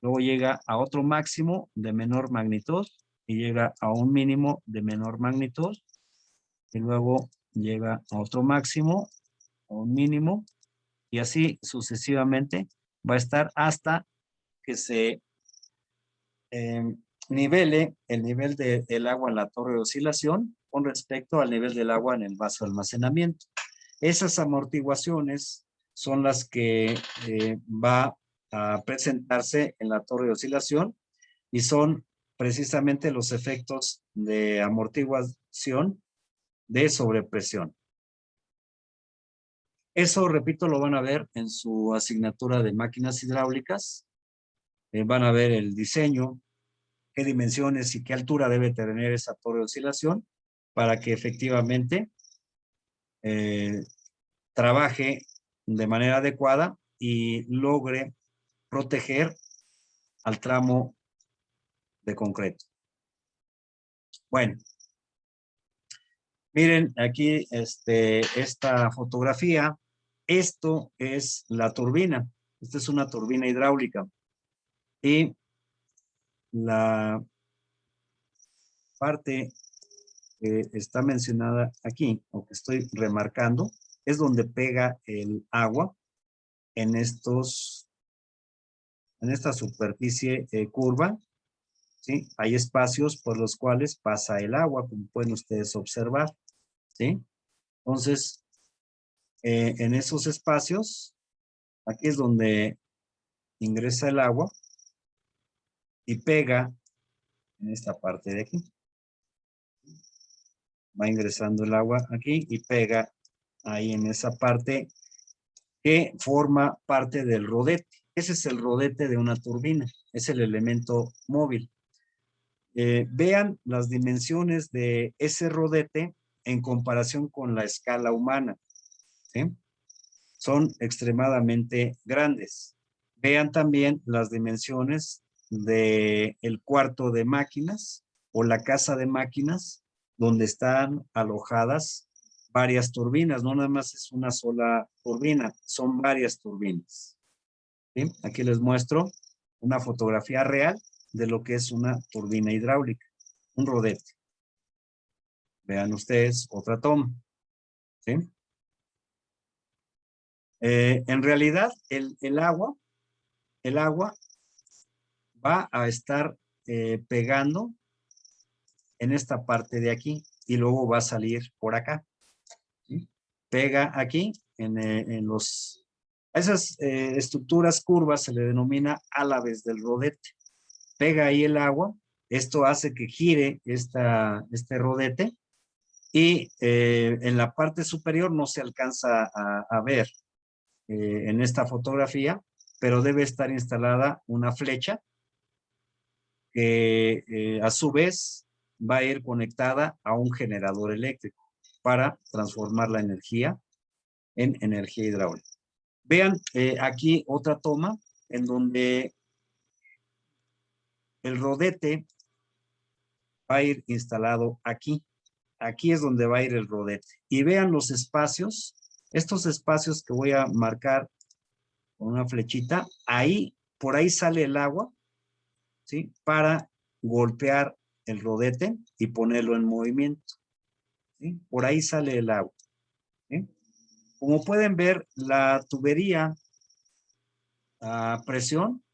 Luego llega a otro máximo de menor magnitud y llega a un mínimo de menor magnitud y luego llega a otro máximo, a un mínimo y así sucesivamente va a estar hasta que se nivele el nivel del agua en la torre de oscilación con respecto al nivel del agua en el vaso de almacenamiento. Esas amortiguaciones son las que va a presentarse en la torre de oscilación y son precisamente los efectos de amortiguación de sobrepresión. Eso, repito, lo van a ver en su asignatura de máquinas hidráulicas. Van a ver el diseño, qué dimensiones y qué altura debe tener esa torre de oscilación para que efectivamente trabaje de manera adecuada y logre proteger al tramo de concreto. Bueno, miren aquí esta fotografía. Esto es la turbina. Esta es una turbina hidráulica. Y la parte que está mencionada aquí, o que estoy remarcando, es donde pega el agua en esta superficie curva, ¿sí? Hay espacios por los cuales pasa el agua, como pueden ustedes observar, ¿sí? Entonces, en esos espacios, aquí es donde ingresa el agua y pega en esta parte de aquí. Va ingresando el agua aquí y pega ahí en esa parte que forma parte del rodete. Ese es el rodete de una turbina, es el elemento móvil. Vean las dimensiones de ese rodete en comparación con la escala humana, ¿sí? Son extremadamente grandes. Vean también las dimensiones del cuarto de máquinas o la casa de máquinas donde están alojadas varias turbinas. No nada más es una sola turbina, son varias turbinas. ¿Sí? Aquí les muestro una fotografía real de lo que es una turbina hidráulica, un rodete. Vean ustedes otra toma. ¿Sí? En realidad, el agua va a estar pegando en esta parte de aquí y luego va a salir por acá. ¿Sí? Pega aquí a esas estructuras curvas se le denomina álabes del rodete. Pega ahí el agua, esto hace que gire este rodete y en la parte superior no se alcanza a ver en esta fotografía, pero debe estar instalada una flecha que a su vez va a ir conectada a un generador eléctrico para transformar la energía en energía hidráulica. Vean aquí otra toma en donde el rodete va a ir instalado aquí. Aquí es donde va a ir el rodete. Y vean los espacios, estos espacios que voy a marcar con una flechita, ahí, por ahí sale el agua, ¿sí? Para golpear el rodete y ponerlo en movimiento, ¿sí? Por ahí sale el agua, ¿sí? Como pueden ver, la tubería a presión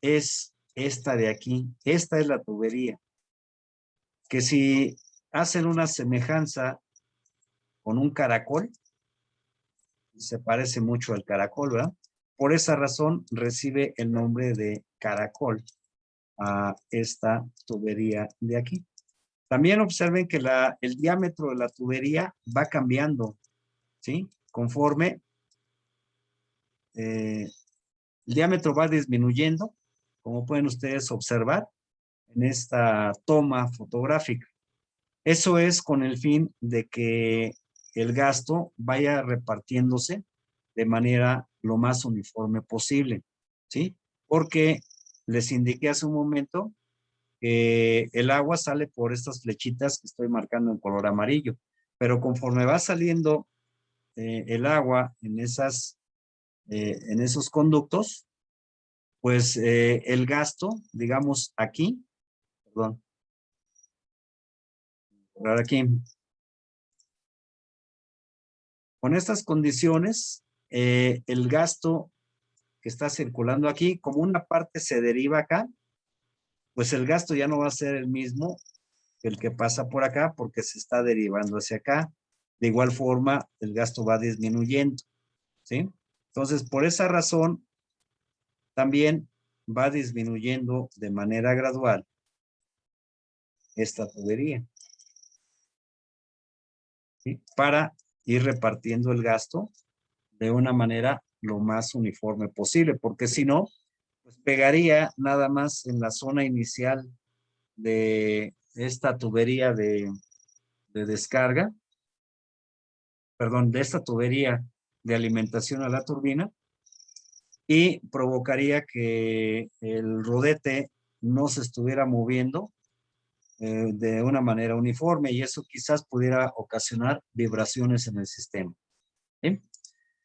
es esta de aquí. Esta es la tubería. Que si hacen una semejanza con un caracol, se parece mucho al caracol, ¿verdad? Por esa razón recibe el nombre de caracol a esta tubería de aquí. También observen que el diámetro de la tubería va cambiando, ¿sí? Conforme el diámetro va disminuyendo, como pueden ustedes observar en esta toma fotográfica. Eso es con el fin de que el gasto vaya repartiéndose de manera lo más uniforme posible, ¿sí? Porque les indiqué hace un momento que el agua sale por estas flechitas que estoy marcando en color amarillo, pero conforme va saliendo el agua en esos conductos, pues el gasto, digamos aquí, perdón, por aquí, con estas condiciones, el gasto que está circulando aquí, como una parte se deriva acá, pues el gasto ya no va a ser el mismo que el que pasa por acá porque se está derivando hacia acá. De igual forma, el gasto va disminuyendo, ¿sí? Entonces, por esa razón, también va disminuyendo de manera gradual esta tubería, ¿sí? Para ir repartiendo el gasto de una manera lo más uniforme posible, porque si no, pues pegaría nada más en la zona inicial de esta tubería de de descarga, perdón, de esta tubería de alimentación a la turbina y provocaría que el rodete no se estuviera moviendo de una manera uniforme y eso quizás pudiera ocasionar vibraciones en el sistema. ¿Sí?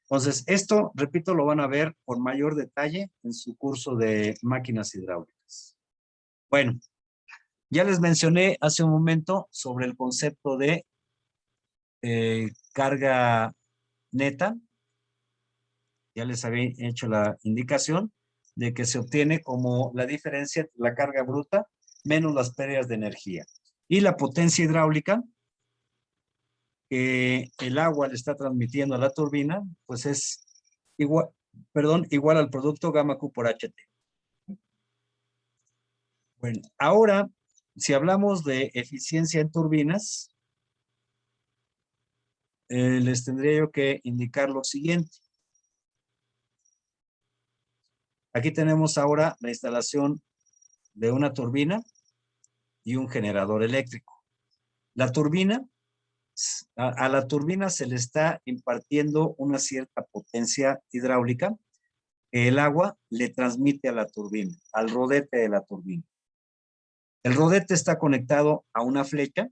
Entonces, esto, repito, lo van a ver con mayor detalle en su curso de máquinas hidráulicas. Bueno, ya les mencioné hace un momento sobre el concepto de carga neta. Ya les había hecho la indicación de que se obtiene como la diferencia entre la carga bruta menos las pérdidas de energía. Y la potencia hidráulica que el agua le está transmitiendo a la turbina, pues es igual, igual al producto gamma Q por HT. Bueno, ahora, si hablamos de eficiencia en turbinas, les tendría yo que indicar lo siguiente. Aquí tenemos ahora la instalación de una turbina y un generador eléctrico. La turbina, a la turbina se le está impartiendo una cierta potencia hidráulica que el agua le transmite a la turbina, al rodete de la turbina. El rodete está conectado a una flecha.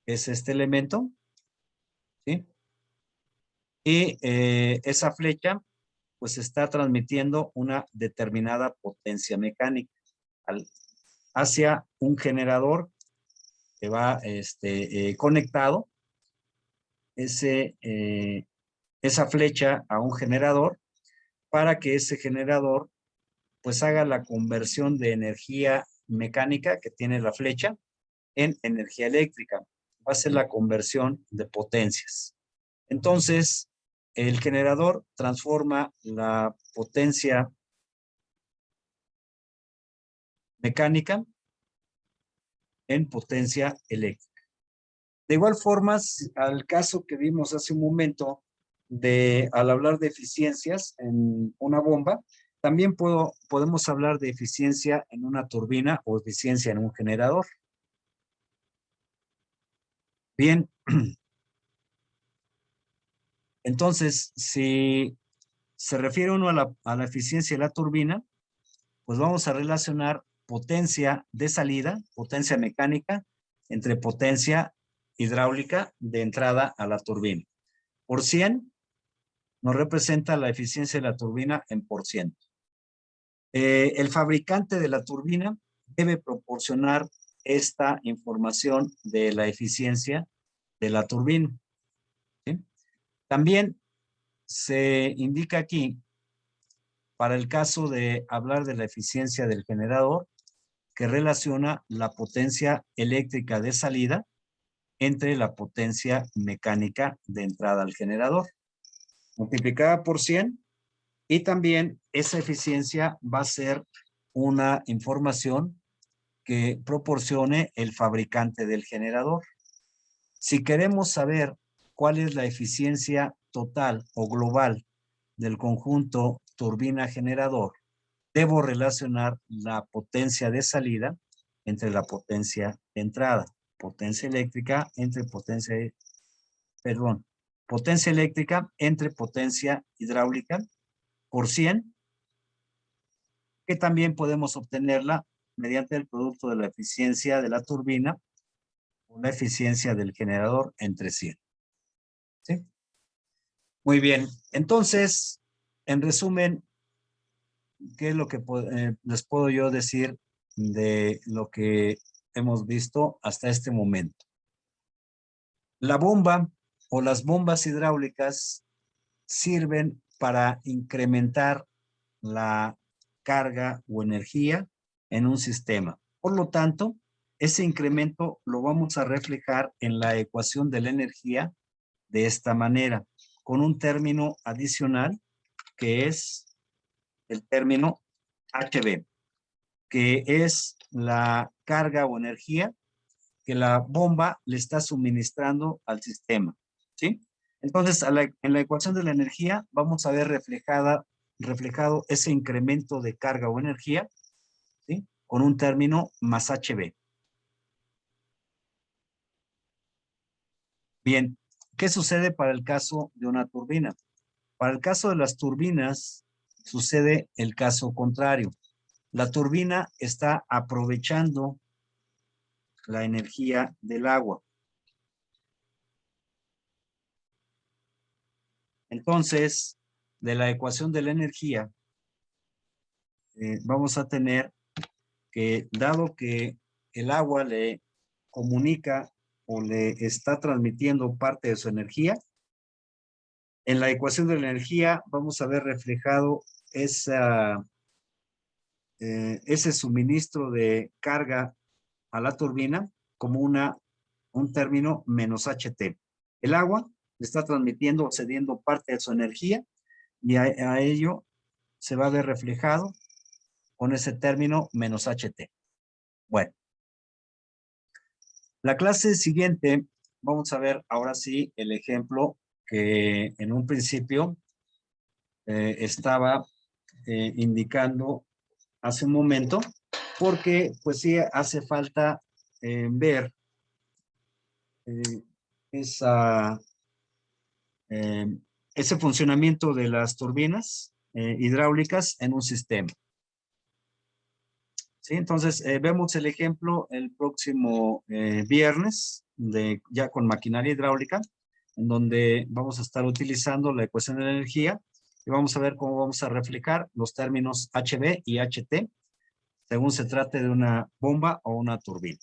Es este elemento, ¿sí? Y esa flecha, pues está transmitiendo una determinada potencia mecánica hacia un generador que va conectado esa flecha a un generador para que ese generador pues haga la conversión de energía mecánica que tiene la flecha en energía eléctrica. Va a ser la conversión de potencias. Entonces, el generador transforma la potencia mecánica en potencia eléctrica. De igual forma, al caso que vimos hace un momento, al hablar de eficiencias en una bomba, también podemos hablar de eficiencia en una turbina o eficiencia en un generador. Bien, entonces, si se refiere uno a la eficiencia de la turbina, pues vamos a relacionar potencia de salida, potencia mecánica, entre potencia hidráulica de entrada a la turbina. Por 100 nos representa la eficiencia de la turbina en por ciento. El fabricante de la turbina debe proporcionar esta información de la eficiencia de la turbina. ¿Sí? También se indica aquí, para el caso de hablar de la eficiencia del generador, que relaciona la potencia eléctrica de salida entre la potencia mecánica de entrada al generador, multiplicada por 100, y también esa eficiencia va a ser una información que proporcione el fabricante del generador. Si queremos saber cuál es la eficiencia total o global del conjunto turbina-generador, debo relacionar la potencia de salida entre la potencia de entrada, potencia eléctrica entre potencia eléctrica entre potencia hidráulica por 100, que también podemos obtenerla mediante el producto de la eficiencia de la turbina o la eficiencia del generador entre 100. ¿Sí? Muy bien, entonces, en resumen, ¿qué es lo que les puedo yo decir de lo que hemos visto hasta este momento? La bomba o las bombas hidráulicas sirven para incrementar la carga o energía en un sistema. Por lo tanto, ese incremento lo vamos a reflejar en la ecuación de la energía de esta manera, con un término adicional que es el término HB, que es la carga o energía que la bomba le está suministrando al sistema, ¿sí? Entonces, en la ecuación de la energía vamos a ver reflejado ese incremento de carga o energía, ¿sí? con un término más HB. Bien, ¿qué sucede para el caso de una turbina? Para el caso de las turbinas, sucede el caso contrario. La turbina está aprovechando la energía del agua. Entonces, de la ecuación de la energía, vamos a tener que, dado que el agua le comunica o le está transmitiendo parte de su energía, en la ecuación de la energía vamos a ver reflejado ese suministro de carga a la turbina como un término menos HT. El agua le está transmitiendo o cediendo parte de su energía y a ello se va a ver reflejado con ese término menos HT. Bueno, la clase siguiente vamos a ver ahora sí el ejemplo que en un principio estaba indicando hace un momento, porque pues sí hace falta ver ese funcionamiento de las turbinas hidráulicas en un sistema. ¿Sí? Entonces, vemos el ejemplo el próximo viernes, ya con maquinaria hidráulica, en donde vamos a estar utilizando la ecuación de la energía y vamos a ver cómo vamos a reflejar los términos HB y HT, según se trate de una bomba o una turbina.